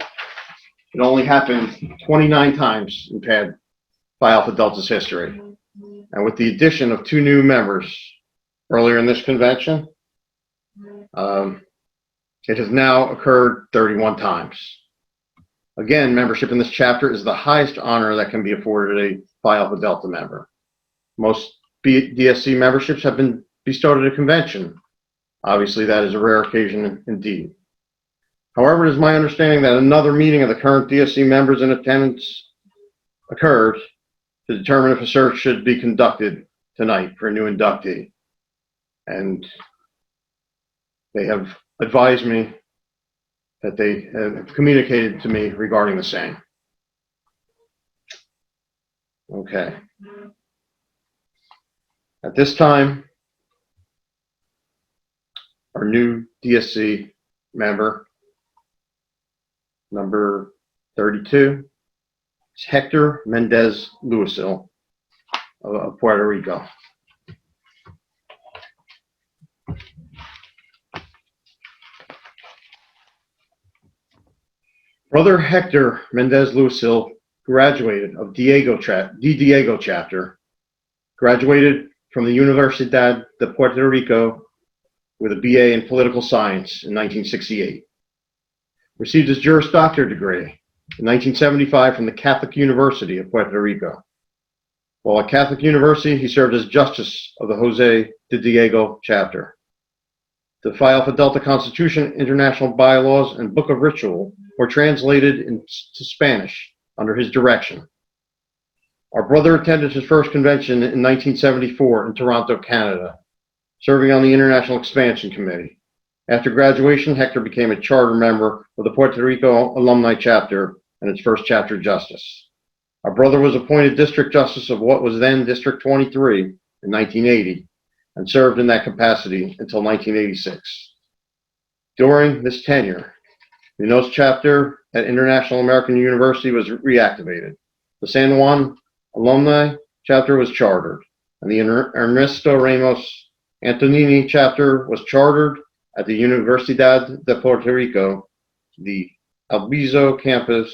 it only happened 29 times in Phi Alpha Delta's history. And with the addition of 2 new members earlier in this convention, it has now occurred 31 times. Again, membership in this chapter is the highest honor that can be afforded a Phi Alpha Delta member. Most DSC memberships have been bestowed at a convention. Obviously, that is a rare occasion indeed. However, it is my understanding that another meeting of the current DSC members in attendance occurred to determine if a search should be conducted tonight for a new inductee. And they have advised me that they have communicated to me regarding the same. Okay. At this time, our new DSC member, number 32, is Hector Mendez Luisil of Puerto Rico. Brother Hector Mendez Luisil graduated of Diego chapter, graduated from the Universidad de Puerto Rico with a BA in political science in 1968. Received his Juris Doctor degree in 1975 from the Catholic University of Puerto Rico. While at Catholic University, he served as Justice of the Jose de Diego chapter. The Phi Alpha Delta Constitution, International Bylaws, and Book of Ritual were translated into Spanish under his direction. Our brother attended his first convention in 1974 in Toronto, Canada, serving on the International Expansion Committee. After graduation, Hector became a charter member of the Puerto Rico Alumni Chapter and its first chapter justice. Our brother was appointed District Justice of what was then District 23 in 1980 and served in that capacity until 1986. During this tenure, the Nos chapter at International American University was reactivated. The San Juan Alumni chapter was chartered, and the Ernesto Ramos Antonini chapter was chartered at the Universidad de Puerto Rico. The Albizo campus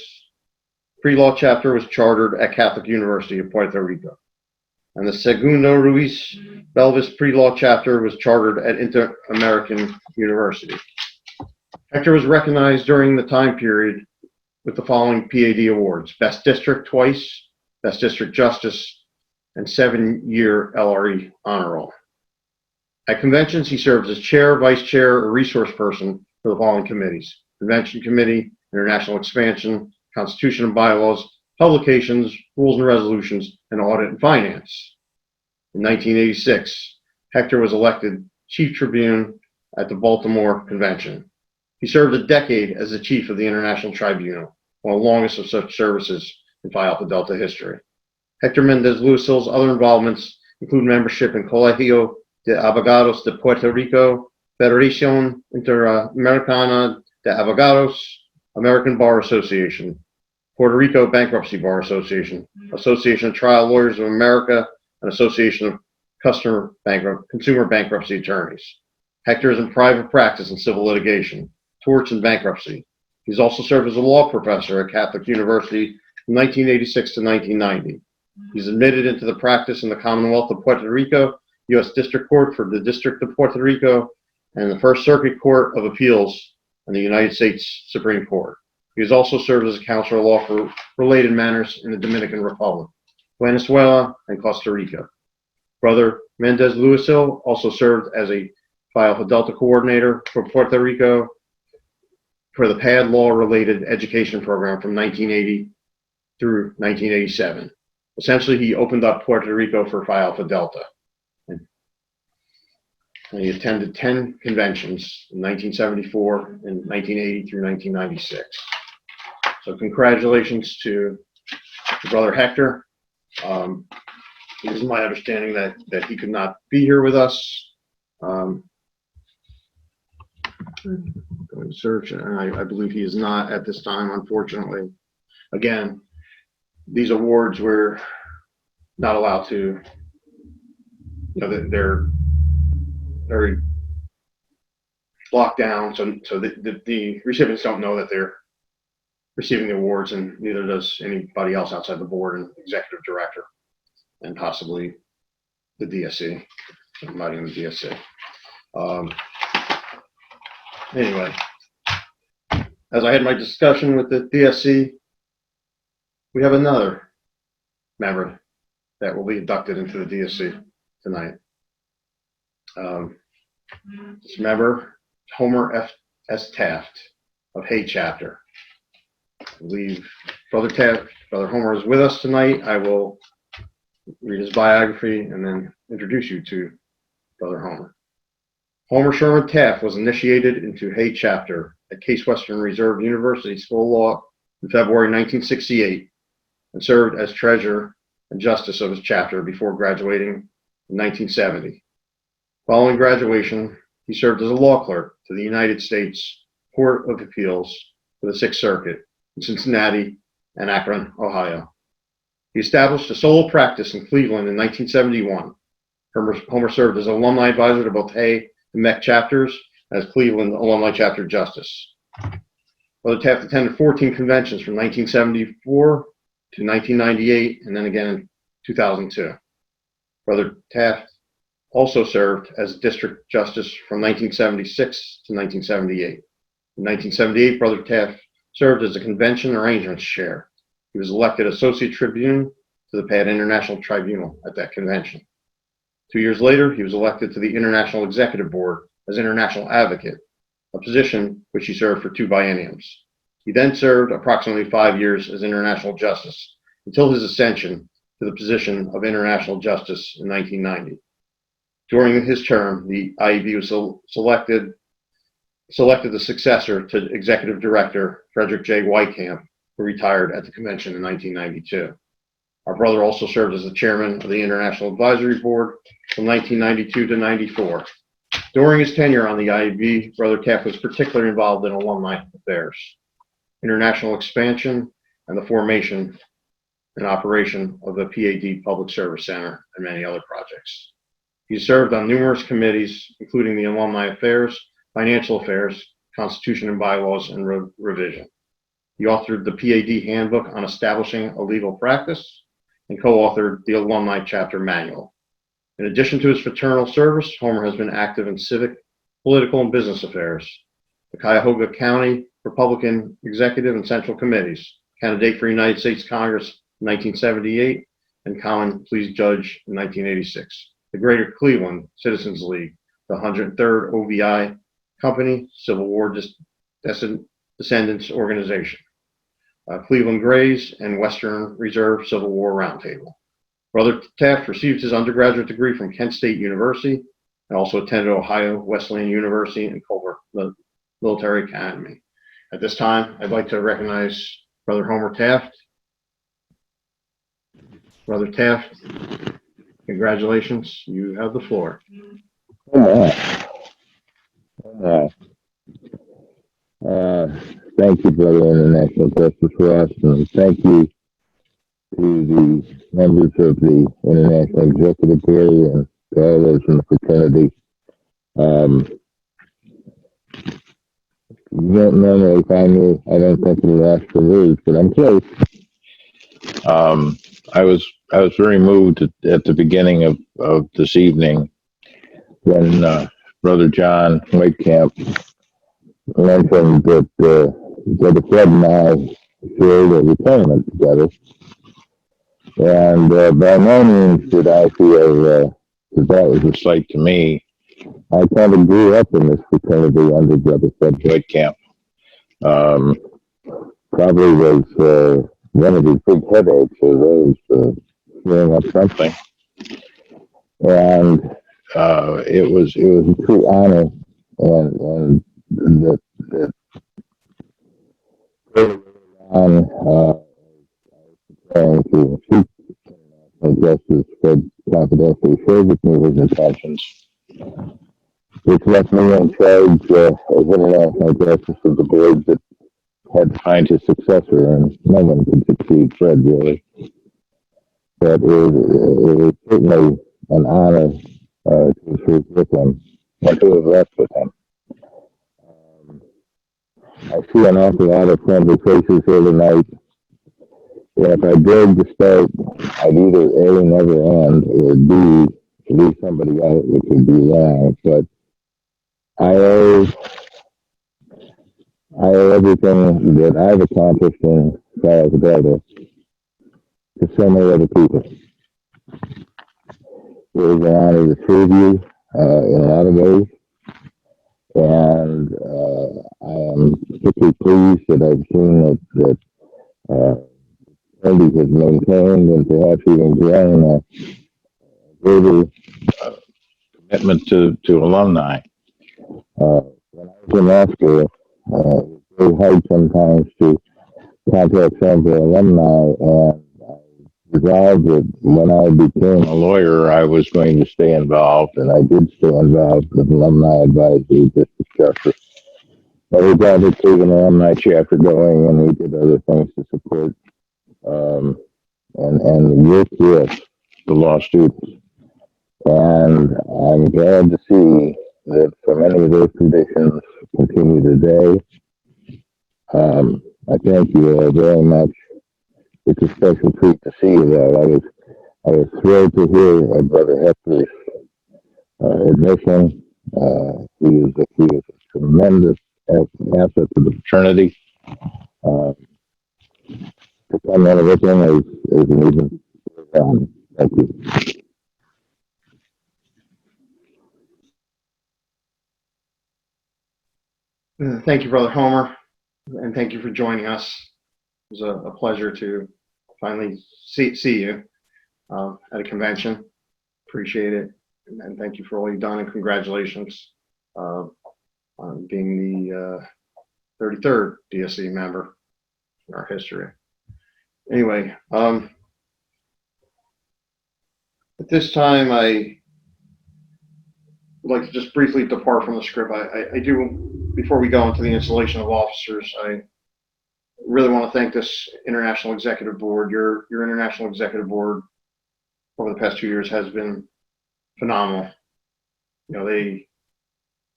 pre-law chapter was chartered at Catholic University of Puerto Rico. And the Segundo Ruiz Belvis pre-law chapter was chartered at Inter-American University. Hector was recognized during the time period with the following P.A.D. awards: Best District twice, Best District Justice, and 7-year LRE Honor Roll. At conventions, he serves as chair, vice chair, or resource person for the following committees: Convention Committee, International Expansion, Constitution and Bylaws, Publications, Rules and Resolutions, and Audit and Finance. In 1986, Hector was elected Chief Tribune at the Baltimore Convention. He served a decade as the chief of the International Tribunal, one of the longest of such services in Phi Alpha Delta history. Hector Mendez Luisil's other involvements include membership in Colegio de Abogados de Puerto Rico, Federación Interamericana de Abogados, American Bar Association, Puerto Rico Bankruptcy Bar Association, Association of Trial Lawyers of America, and Association of Consumer Bankruptcy Attorneys. Hector is in private practice in civil litigation, torts, and bankruptcy. He's also served as a law professor at Catholic University from 1986 to 1990. He's admitted into the practice in the Commonwealth of Puerto Rico, U.S. District Court for the District of Puerto Rico, and the First Circuit Court of Appeals and the United States Supreme Court. He has also served as a counselor of law for related matters in the Dominican Republic, Venezuela, and Costa Rica. Brother Mendez Luisil also served as a Phi Alpha Delta coordinator for Puerto Rico for the P.A.D. law-related education program from 1980 through 1987. Essentially, he opened up Puerto Rico for Phi Alpha Delta. And he attended 10 conventions in 1974 and 1980 through 1996. So congratulations to Brother Hector. It is my understanding that he could not be here with us. Going to search, and I believe he is not at this time, unfortunately. Again, these awards we're not allowed to, they're very locked down, so the recipients don't know that they're receiving the awards, and neither does anybody else outside the board and executive director, and possibly the DSC, somebody in the DSC. Anyway, as I had my discussion with the DSC, we have another member that will be inducted into the DSC tonight. This member, Homer S. Taft of Hay Chapter. I believe Brother Homer is with us tonight. I will read his biography and then introduce you to Brother Homer. Homer Sherman Taft was initiated into Hay Chapter at Case Western Reserve University School of Law in February 1968 and served as treasurer and justice of his chapter before graduating in 1970. Following graduation, he served as a law clerk to the United States Court of Appeals for the Sixth Circuit in Cincinnati and Akron, Ohio. He established a solo practice in Cleveland in 1971. Homer served as alumni advisor to both Hay and MEC chapters as Cleveland Alumni Chapter Justice. Brother Taft attended 14 conventions from 1974 to 1998 and then again in 2002. Brother Taft also served as district justice from 1976 to 1978. In 1978, Brother Taft served as a convention arrangements chair. He was elected Associate Tribune to the P.A.D. International Tribunal at that convention. 2 years later, he was elected to the International Executive Board as International Advocate, a position which he served for 2 bienniums. He then served approximately 5 years as International Justice until his ascension to the position of International Justice in 1990. During his term, the IEB was selected the successor to Executive Director Fredrick J. Weitkamp, who retired at the convention in 1992. Our brother also served as the chairman of the International Advisory Board from 1992 to 94. During his tenure on the IEB, Brother Taft was particularly involved in alumni affairs, international expansion, and the formation and operation of the P.A.D. Public Service Center and many other projects. He served on numerous committees, including the Alumni Affairs, Financial Affairs, Constitution and Bylaws, and Revision. He authored the P.A.D. Handbook on Establishing a Legal Practice and co-authored the Alumni Chapter Manual. In addition to his fraternal service, Homer has been active in civic, political, and business affairs, the Cuyahoga County Republican Executive and Central Committees, candidate for United States Congress in 1978, and Common Pleas Judge in 1986. The Greater Cleveland Citizens League, the 103rd OVI Company, Civil War Descendants Organization, Cleveland Grays, and Western Reserve Civil War Roundtable. Brother Taft received his undergraduate degree from Kent State University and also attended Ohio Wesleyan University and Culver Military Academy. At this time, I'd like to recognize Brother Homer Taft. Brother Taft, congratulations. You have the floor. Thank you, Brother International Justice Ross, and thank you to the members of the International Executive Board and to all those in the fraternity. You don't normally find me, I don't think, in the last for words, but I'm close. I was very moved at the beginning of this evening when Brother John Weitkamp mentioned that Brother Fred and I shared a retirement together. And by no means did I feel that was a slight to me. I kind of grew up in this fraternity under Brother Fred Weitkamp. Um, Probably was one of the big headaches of those hearing up something, and it was a true honor, and that early on, preparing to seek justice, Fred confidentially shared with me his intentions, which left me in charge of international justice of the board that had to find his successor, and no one could succeed Fred, really. But it was certainly an honor to serve with him, and to have left with him. I see an awful lot of friendly faces here tonight. If I dared to start, I'd either A, never end, or B, leave somebody out, which would be wrong. But I owe everything that I've accomplished in Phi Delta to so many other people. It was an honor to serve you in a lot of ways, and I am particularly pleased that I've seen that Andy has maintained and perhaps even grown a greater commitment to alumni. When I was in law school, it was very hard sometimes to contact some of the alumni, and resolved that when I became a lawyer, I was going to stay involved, and I did stay involved with Alumni Advisory District Chapter. I resolved to keep an alumni chapter going, and we did other things to support and work with the law students. And I'm glad to see that so many of those traditions continue today. I thank you all very much. It's a special treat to see you though. I was thrilled to hear Brother Hector's admission. He was a tremendous asset to the fraternity. To come in with him is an even thank you. Thank you, Brother Homer, and thank you for joining us. It was a pleasure to finally see you at a convention. Appreciate it, and thank you for all you've done, and congratulations on being the 33rd DSC member in our history. Anyway, at this time, I would like to just briefly depart from the script. I do, before we go into the installation of officers, I really want to thank this International Executive Board. Your International Executive Board over the past 2 years has been phenomenal. You know,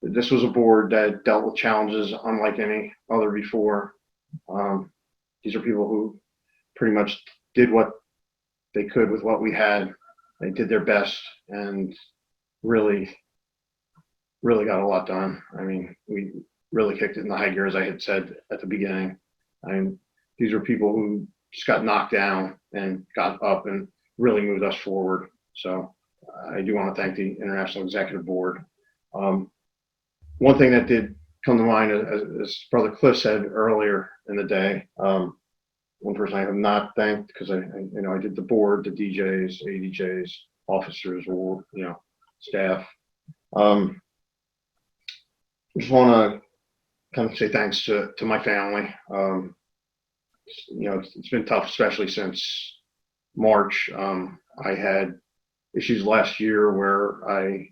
this was a board that dealt with challenges unlike any other before. These are people who pretty much did what they could with what we had. They did their best and really got a lot done. I mean, we really kicked it in the high gear, as I had said at the beginning. I mean, these are people who just got knocked down and got up and really moved us forward. So I do want to thank the International Executive Board. One thing that did come to mind, as Brother Cliff said earlier in the day, one person I have not thanked, because I did the board, the DJs, ADJs, officers, or staff. Just want to kind of say thanks to my family. It's been tough, especially since March. I had issues last year where I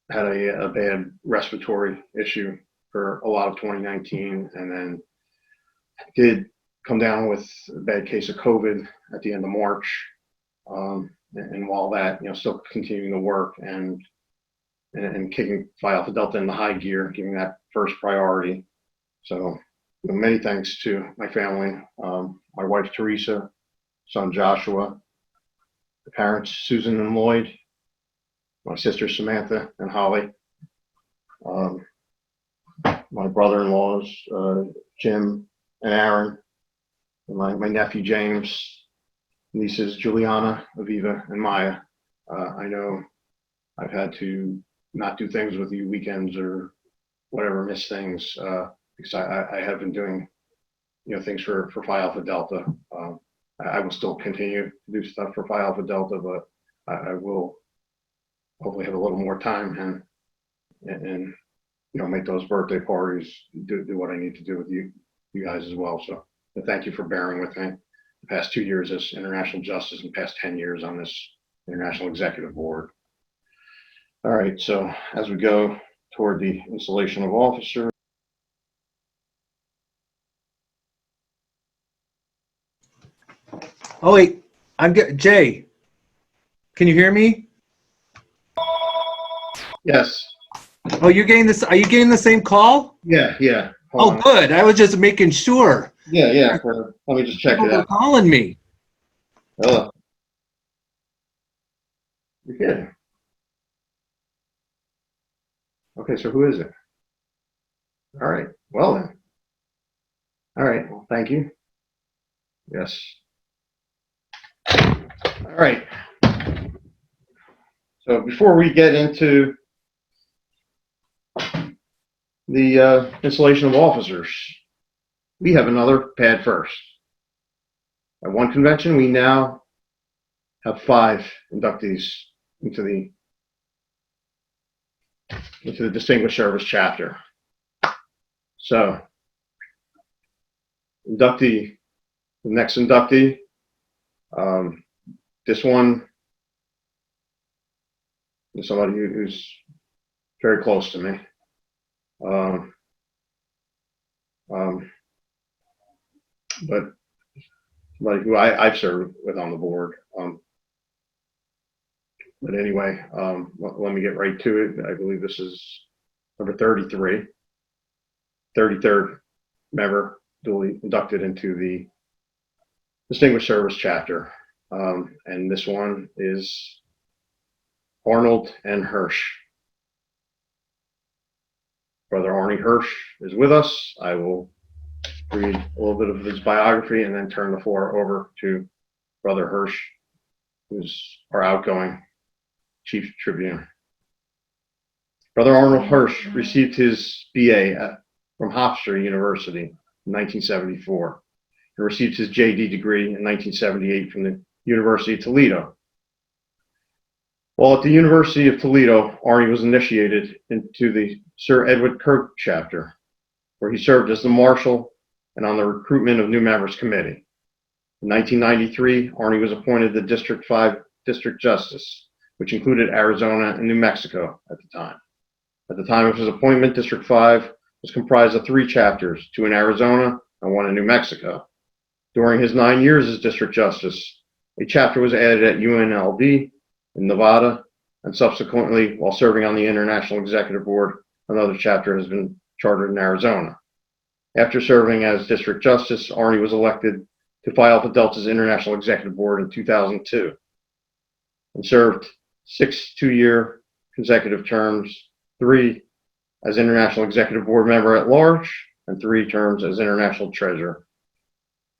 had a bad respiratory issue for a lot of 2019, and then did come down with a bad case of COVID at the end of March. And while that, still continuing to work and kicking Phi Alpha Delta in the high gear, giving that first priority. So many thanks to my family, my wife Teresa, son Joshua, the parents Susan and Lloyd, my sisters Samantha and Holly, my brother-in-laws Jim and Aaron, and my nephew James, nieces Juliana, Aviva, and Maya. I know I've had to not do things with you weekends or whatever, miss things because I have been doing, things for Phi Alpha Delta. I will still continue to do stuff for Phi Alpha Delta, but I will hopefully have a little more time and make those birthday parties, do what I need to do with you guys as well. So thank you for bearing with me the past 2 years as International Justice and past 10 years on this International Executive Board. All right, so as we go toward the installation of officers. Oh wait, I'm good. Jay, can you hear me? Yes. Oh, you're getting this. Are you getting the same call? Yeah. Oh, good. I was just making sure. Yeah. Let me just check People it were out. calling me. Oh. You're kidding. Okay, so who is it? All right. Well then. All right. Well, thank you. Yes. All right. So before we get into the installation of officers, we have another P.A.D. first. At one convention, we now have 5 inductees into the Distinguished Service Chapter. So, the next inductee, this one is somebody who's very close to me. But somebody who I've served with on the board. But anyway, let me get right to it. I believe this is number 33, 33rd member duly inducted into the Distinguished Service Chapter. And this one is Arnold N. Hirsch. Brother Arnie Hirsch is with us. I will read a little bit of his biography and then turn the floor over to Brother Hirsch, who's our outgoing Chief Tribune. Brother Arnold Hirsch received his BA from Hofstra University in 1974 and received his JD degree in 1978 from the University of Toledo. While at the University of Toledo, Arnie was initiated into the Sir Edward Kirk chapter, where he served as the marshal and on the recruitment of new members committee. In 1993, Arnie was appointed the District 5 District Justice, which included Arizona and New Mexico at the time. At the time of his appointment, District 5 was comprised of 3 chapters, 2 in Arizona and 1 in New Mexico. During his 9 years as District Justice, a chapter was added at UNLV in Nevada, and subsequently, while serving on the International Executive Board, another chapter has been chartered in Arizona. After serving as District Justice, Arnie was elected to Phi Alpha Delta's International Executive Board in 2002 and served 6 two-year consecutive terms, 3 as International Executive Board member at large and 3 terms as International Treasurer.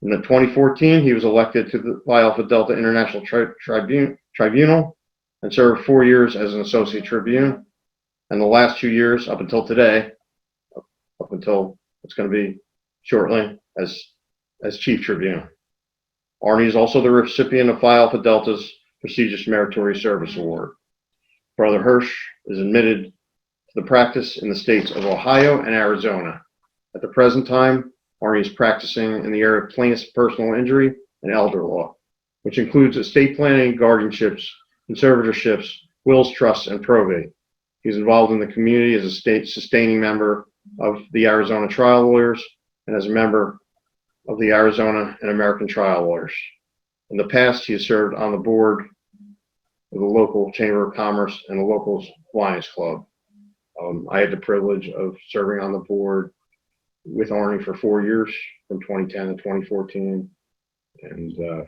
In 2014, he was elected to the Phi Alpha Delta International Tribunal and served 4 years as an Associate Tribune, and the last 2 years, up until today, up until it's going to be shortly, as Chief Tribune. Arnie is also the recipient of Phi Alpha Delta's prestigious Meritorious Service Award. Brother Hirsch is admitted to the practice in the states of Ohio and Arizona. At the present time, Arnie is practicing in the area of plaintiff's personal injury and elder law, which includes estate planning, guardianships, conservatorships, wills, trusts, and probate. He's involved in the community as a state-sustaining member of the Arizona Trial Lawyers and as a member of the Arizona and American Trial Lawyers. In the past, he has served on the board of the local Chamber of Commerce and the local Lions Club. I had the privilege of serving on the board with Arnie for 4 years, from 2010 to 2014, and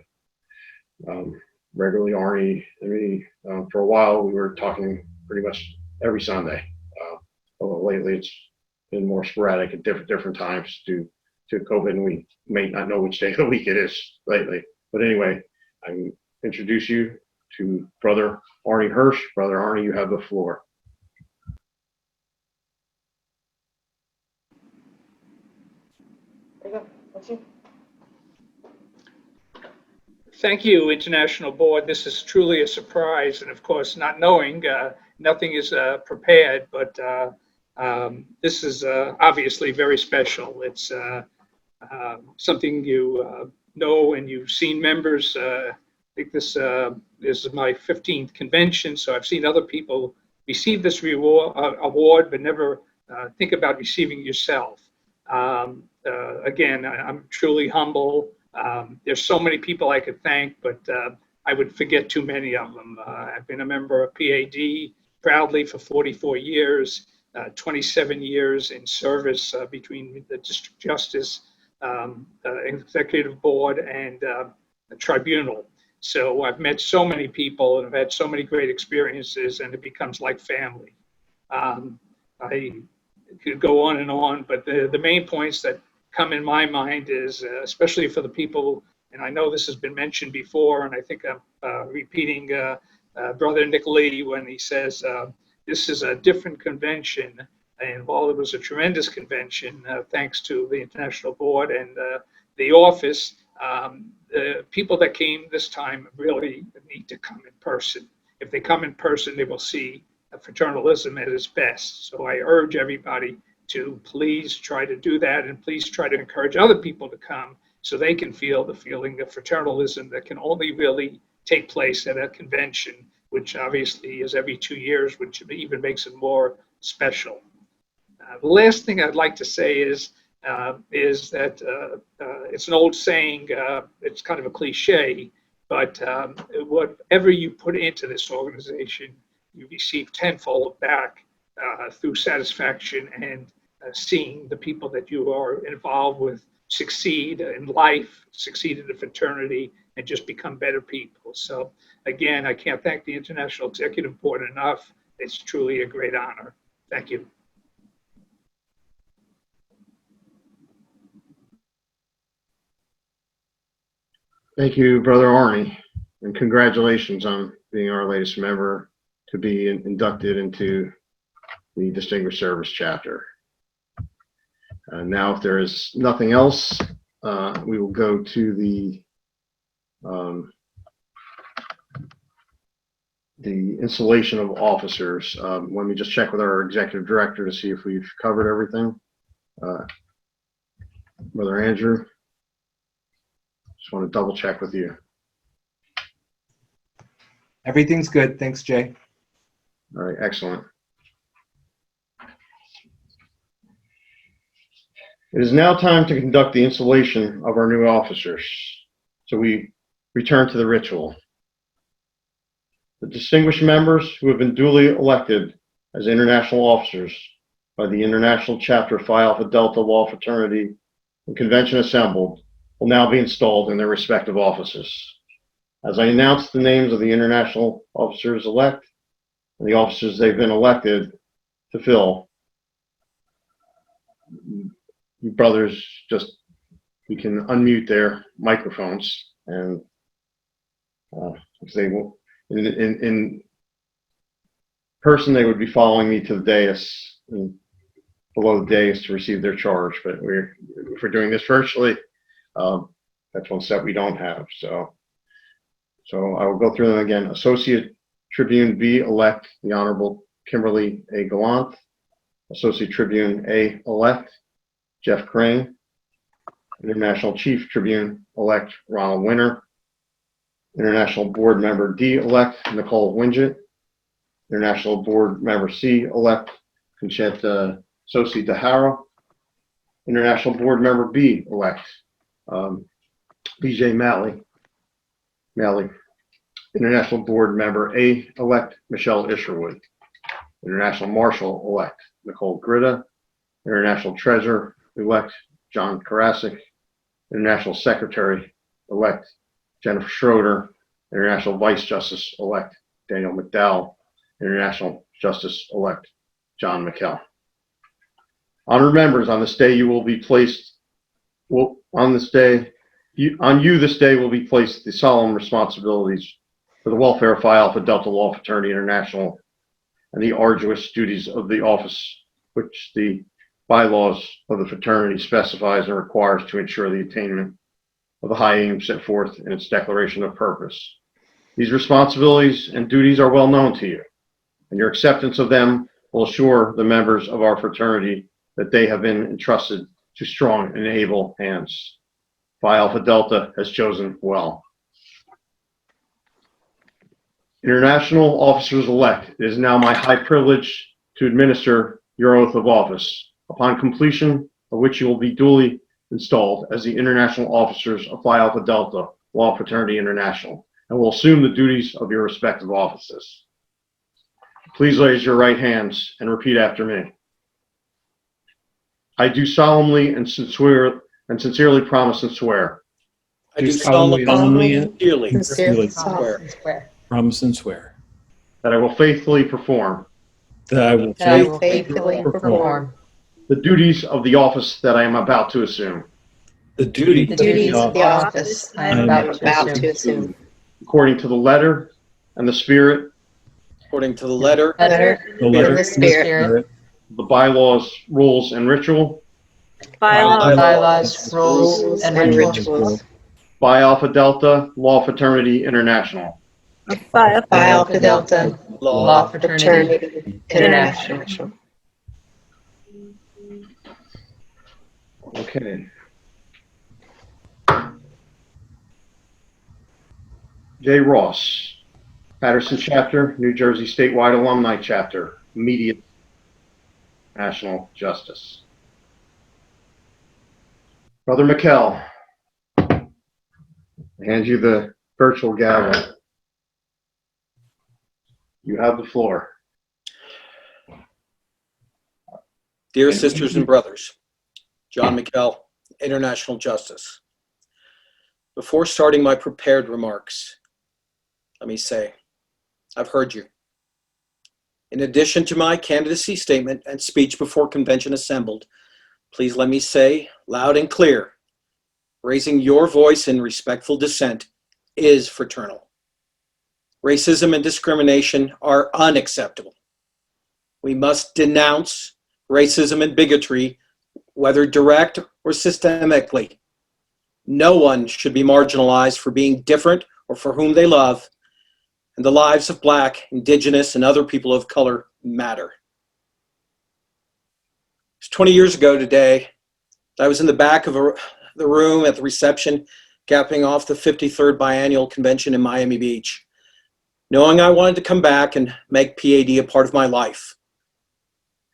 regularly Arnie and me, for a while, we were talking pretty much every Sunday. Although lately it's been more sporadic at different times due to COVID, and we may not know which day of the week it is lately. But anyway, I introduce you to Brother Arnie Hirsch. Brother Arnie, you have the floor. Thank you, International Board. This is truly a surprise, and of course, not knowing, nothing is prepared, but this is obviously very special. It's something you know, and you've seen members. I think this is my 15th convention, so I've seen other people receive this award, but never think about receiving yourself. Again, I'm truly humble. There's so many people I could thank, but I would forget too many of them. I've been a member of P.A.D. proudly for 44 years, 27 years in service between the District Justice, Executive Board, and the Tribunal. So I've met so many people and I've had so many great experiences, and it becomes like family. I could go on, but the main points that come in my mind is, especially for the people, and I know this has been mentioned before, and I think I'm repeating Brother Nick Lee when he says, this is a different convention, and while it was a tremendous convention, thanks to the International Board and the office, the people that came this time really need to come in person. If they come in person, they will see fraternalism at its best. So I urge everybody to please try to do that, and please try to encourage other people to come so they can feel the feeling of fraternalism that can only really take place at a convention, which obviously is every 2 years, which even makes it more special. The last thing I'd like to say is that it's an old saying, it's kind of a cliche, but whatever you put into this organization, you receive tenfold back through satisfaction and seeing the people that you are involved with succeed in life, succeed in the fraternity, and just become better people. So again, I can't thank the International Executive Board enough. It's truly a great honor. Thank you. Thank you, Brother Arnie, and congratulations on being our latest member to be inducted into the Distinguished Service Chapter. Now, if there is nothing else, we will go to the installation of officers. Let me just check with our Executive Director to see if we've covered everything. Brother Andrew, just want to double check with you. Everything's good. Thanks, Jay. All right, excellent. It is now time to conduct the installation of our new officers. So we return to the ritual. The distinguished members who have been duly elected as international officers by the International Chapter Phi Alpha Delta Law Fraternity and Convention assembled will now be installed in their respective offices. As I announce the names of the international officers elect and the officers they've been elected to fill, you brothers, you can unmute their microphones, and they will, in person, they would be following me to the dais, and below the dais to receive their charge. But if we're doing this virtually, that's one step we don't have. So I will go through them again. Associate Tribune B elect, the Honorable Kimberly A. Gallant. Associate Tribune A elect, Jeff Crane. International Chief Tribune elect, Ronald Winter. International Board Member D elect, Nicole Winget. International Board Member C elect, Conchetta Sosi Dahara. International Board Member B elect, BJ Malley. International Board Member A elect, Michelle Isherwood. International Marshal elect, Nicole Gritta. International Treasurer elect, John Karasik. International Secretary elect, Jennifer Schroeder. International Vice Justice elect, Daniel McDowell. International Justice elect, John Miquel. Honored members, on this day you will be placed, this day will be placed the solemn responsibilities for the welfare of Phi Alpha Delta Law Fraternity International and the arduous duties of the office which the bylaws of the fraternity specifies and requires to ensure the attainment of the high aims set forth in its declaration of purpose. These responsibilities and duties are well known to you, and your acceptance of them will assure the members of our fraternity that they have been entrusted to strong and able hands. Phi Alpha Delta has chosen well. International officers-elect, it is now my high privilege to administer your oath of office, upon completion of which you will be duly installed as the international officers of Phi Alpha Delta Law Fraternity International, and will assume the duties of your respective offices. Please raise your right hands and repeat after me. I do solemnly and sincerely promise and swear I do solemnly and sincerely swear, promise and swear that I will faithfully perform that I will faithfully perform the duties of the office that I am about to assume, the duties of the office I am about to assume, according to the letter and the spirit according to the letter and the spirit, the bylaws, rules, and ritual, bylaws, rules, and rituals, Phi Alpha Delta Law Fraternity International. Phi Alpha Delta Law Fraternity International. Okay. J. Ross, Patterson Chapter, New Jersey Statewide Alumni Chapter, Immediate National Justice. Brother Miquel, I hand you the virtual gavel. You have the floor. Dear sisters and brothers, John Miquel, International Justice. Before starting my prepared remarks, let me say, I've heard you. In addition to my candidacy statement and speech before convention assembled, please let me say loud and clear, raising your voice in respectful dissent is fraternal. Racism and discrimination are unacceptable. We must denounce racism and bigotry, whether direct or systemically. No one should be marginalized for being different or for whom they love, and the lives of Black, Indigenous, and other people of color matter. It was 20 years ago today. I was in the back of the room at the reception, capping off the 53rd Biennial Convention in Miami Beach, knowing I wanted to come back and make P.A.D. a part of my life.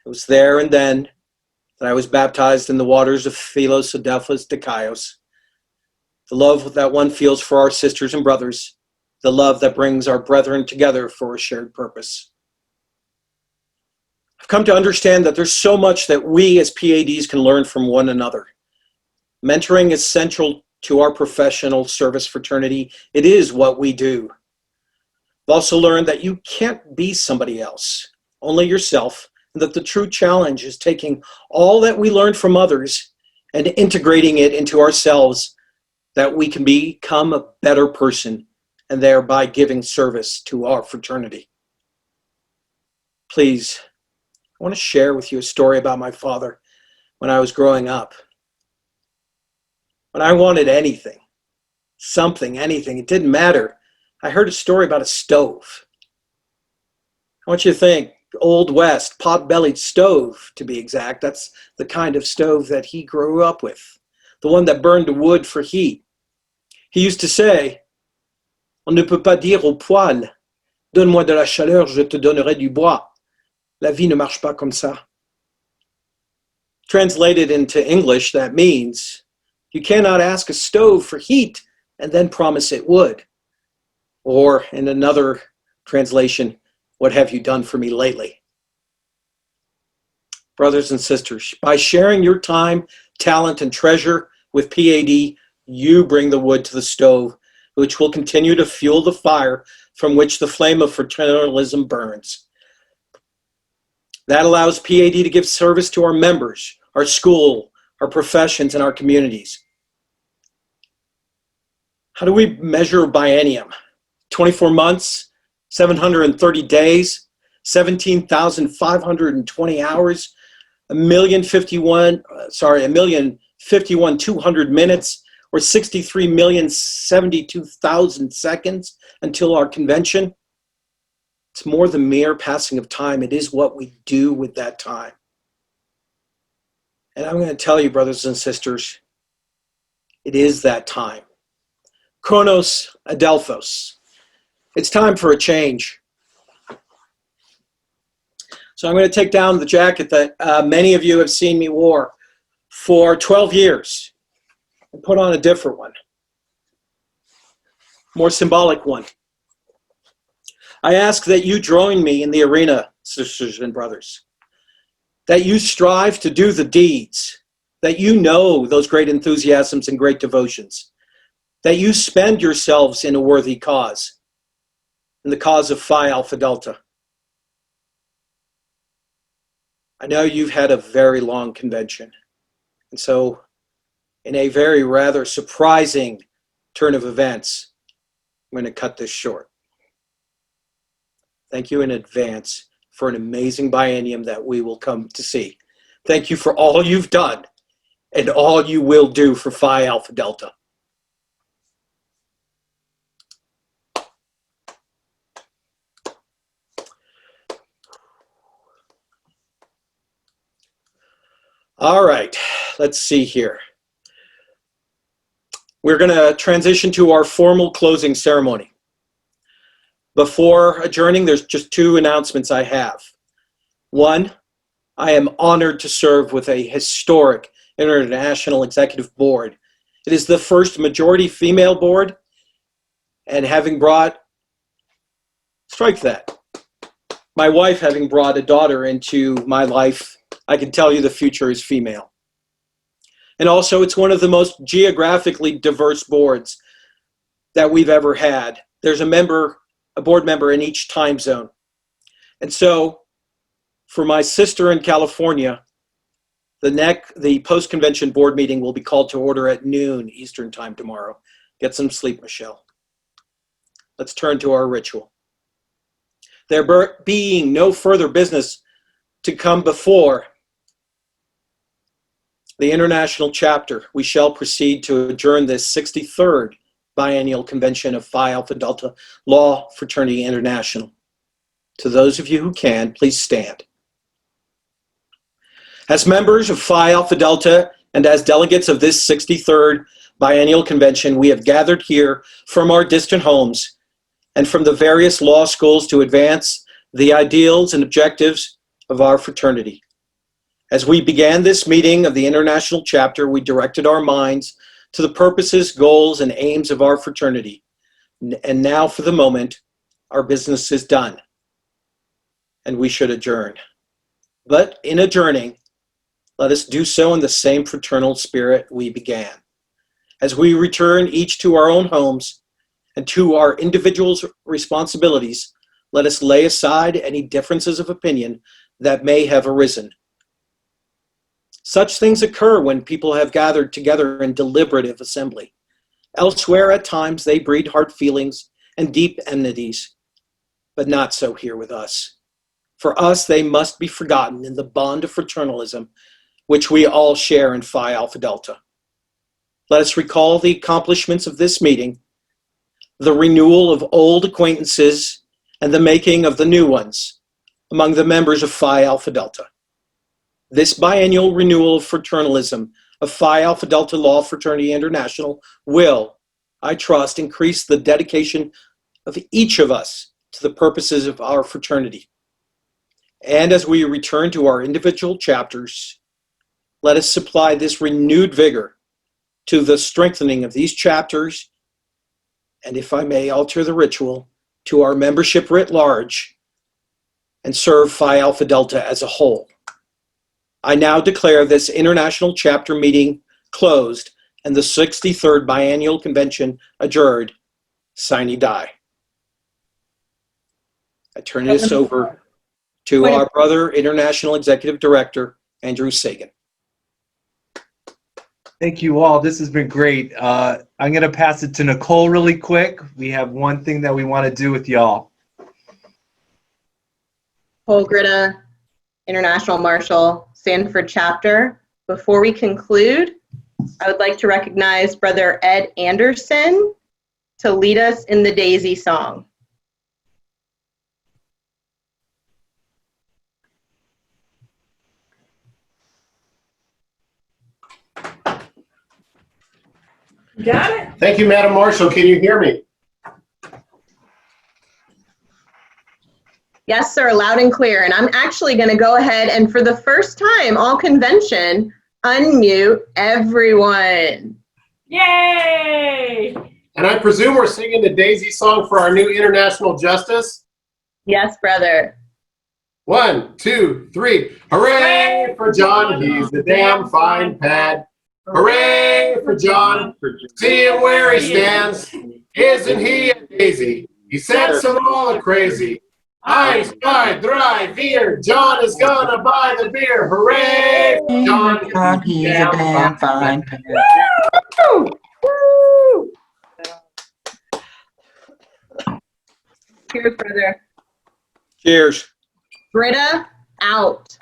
It was there and then that I was baptized in the waters of Philos Adelphos Dikaios. The love that one feels for our sisters and brothers, the love that brings our brethren together for a shared purpose. I've come to understand that there's so much that we as PADs can learn from one another. Mentoring is central to our professional service fraternity. It is what we do. I've also learned that you can't be somebody else, only yourself, and that the true challenge is taking all that we learned from others and integrating it into ourselves, that we can become a better person and thereby giving service to our fraternity. Please, I want to share with you a story about my father when I was growing up. When I wanted anything, something, anything, it didn't matter. I heard a story about a stove. I want you to think, Old West, pot-bellied stove, to be exact. That's the kind of stove that he grew up with, the one that burned the wood for heat. He used to say, "On ne peut pas dire au poêle, donne-moi de la chaleur, je te donnerai du bois. La vie ne marche pas comme ça." Translated into English, that means, you cannot ask a stove for heat and then promise it would. Or in another translation, what have you done for me lately? Brothers and sisters, by sharing your time, talent, and treasure with PAD, you bring the wood to the stove, which will continue to fuel the fire from which the flame of fraternalism burns. That allows PAD to give service to our members, our school, our professions, and our communities. How do we measure a biennium? 24 months, 730 days, 17,520 hours, 1,051,200 minutes, or 63,072,000 seconds until our convention. It's more than mere passing of time. It is what we do with that time. And I'm going to tell you, brothers and sisters, it is that time. Chronos adelphos. It's time for a change. So I'm going to take down the jacket that many of you have seen me wear for 12 years and put on a different one, more symbolic one. I ask that you join me in the arena, sisters and brothers, that you strive to do the deeds, that you know those great enthusiasms and great devotions, that you spend yourselves in a worthy cause, in the cause of Phi Alpha Delta. I know you've had a very long convention, and so in a very rather surprising turn of events, I'm going to cut this short. Thank you in advance for an amazing biennium that we will come to see. Thank you for all you've done and all you will do for Phi Alpha Delta. All right, let's see here. We're going to transition to our formal closing ceremony. Before adjourning, there's just two announcements I have. One, I am honored to serve with a historic international executive board. It is the first majority female board, and having brought, strike that, my wife having brought a daughter into my life, I can tell you the future is female. And also, it's one of the most geographically diverse boards that we've ever had. There's a board member in each time zone. And so, for my sister in California, the post-convention board meeting will be called to order at noon Eastern time tomorrow. Get some sleep, Michelle. Let's turn to our ritual. There being no further business to come before the International Chapter, we shall proceed to adjourn this 63rd Biennial Convention of Phi Alpha Delta Law Fraternity International. To those of you who can, please stand. As members of Phi Alpha Delta and as delegates of this 63rd Biennial Convention, we have gathered here from our distant homes and from the various law schools to advance the ideals and objectives of our fraternity. As we began this meeting of the International Chapter, we directed our minds to the purposes, goals, and aims of our fraternity. And now, for the moment, our business is done, and we should adjourn. But in adjourning, let us do so in the same fraternal spirit we began. As we return each to our own homes and to our individual responsibilities, let us lay aside any differences of opinion that may have arisen. Such things occur when people have gathered together in deliberative assembly. Elsewhere, at times, they breed hard feelings and deep enmities, but not so here with us. For us, they must be forgotten in the bond of fraternalism, which we all share in Phi Alpha Delta. Let us recall the accomplishments of this meeting, the renewal of old acquaintances, and the making of the new ones among the members of Phi Alpha Delta. This biennial renewal of fraternalism of Phi Alpha Delta Law Fraternity International will, I trust, increase the dedication of each of us to the purposes of our fraternity. And as we return to our individual chapters, let us supply this renewed vigor to the strengthening of these chapters, and if I may alter the ritual, to our membership writ large, and serve Phi Alpha Delta as a whole. I now declare this International Chapter meeting closed and the 63rd Biennial Convention adjourned. Sine die. I turn this over to our brother, International Executive Director, Andrew Sagan. Thank you all. This has been great. I'm going to pass it to Nicole really quick. We have one thing that we want to do with y'all. Holgrida International Marshal, Sanford Chapter. Before we conclude, I would like to recognize Brother Ed Anderson to lead us in the Daisy Song. Got it? Thank you, Madam Marshal. Can you hear me? Yes, sir, loud and clear. And I'm actually going to go ahead and for the first time all convention, unmute everyone. Yay! And I presume we're singing the Daisy Song for our new International Justice? Yes, brother. 1, 2, 3. Hooray for John, he's a damn fine pad. Hooray for John, see him where he stands. Isn't he a daisy? He sets them all crazy. 1, 2, 3, 4. John is gonna buy the beer. Hooray for John, He's a damn fine pad. Woo! Woo! Cheers, brother. Cheers. Britta, out.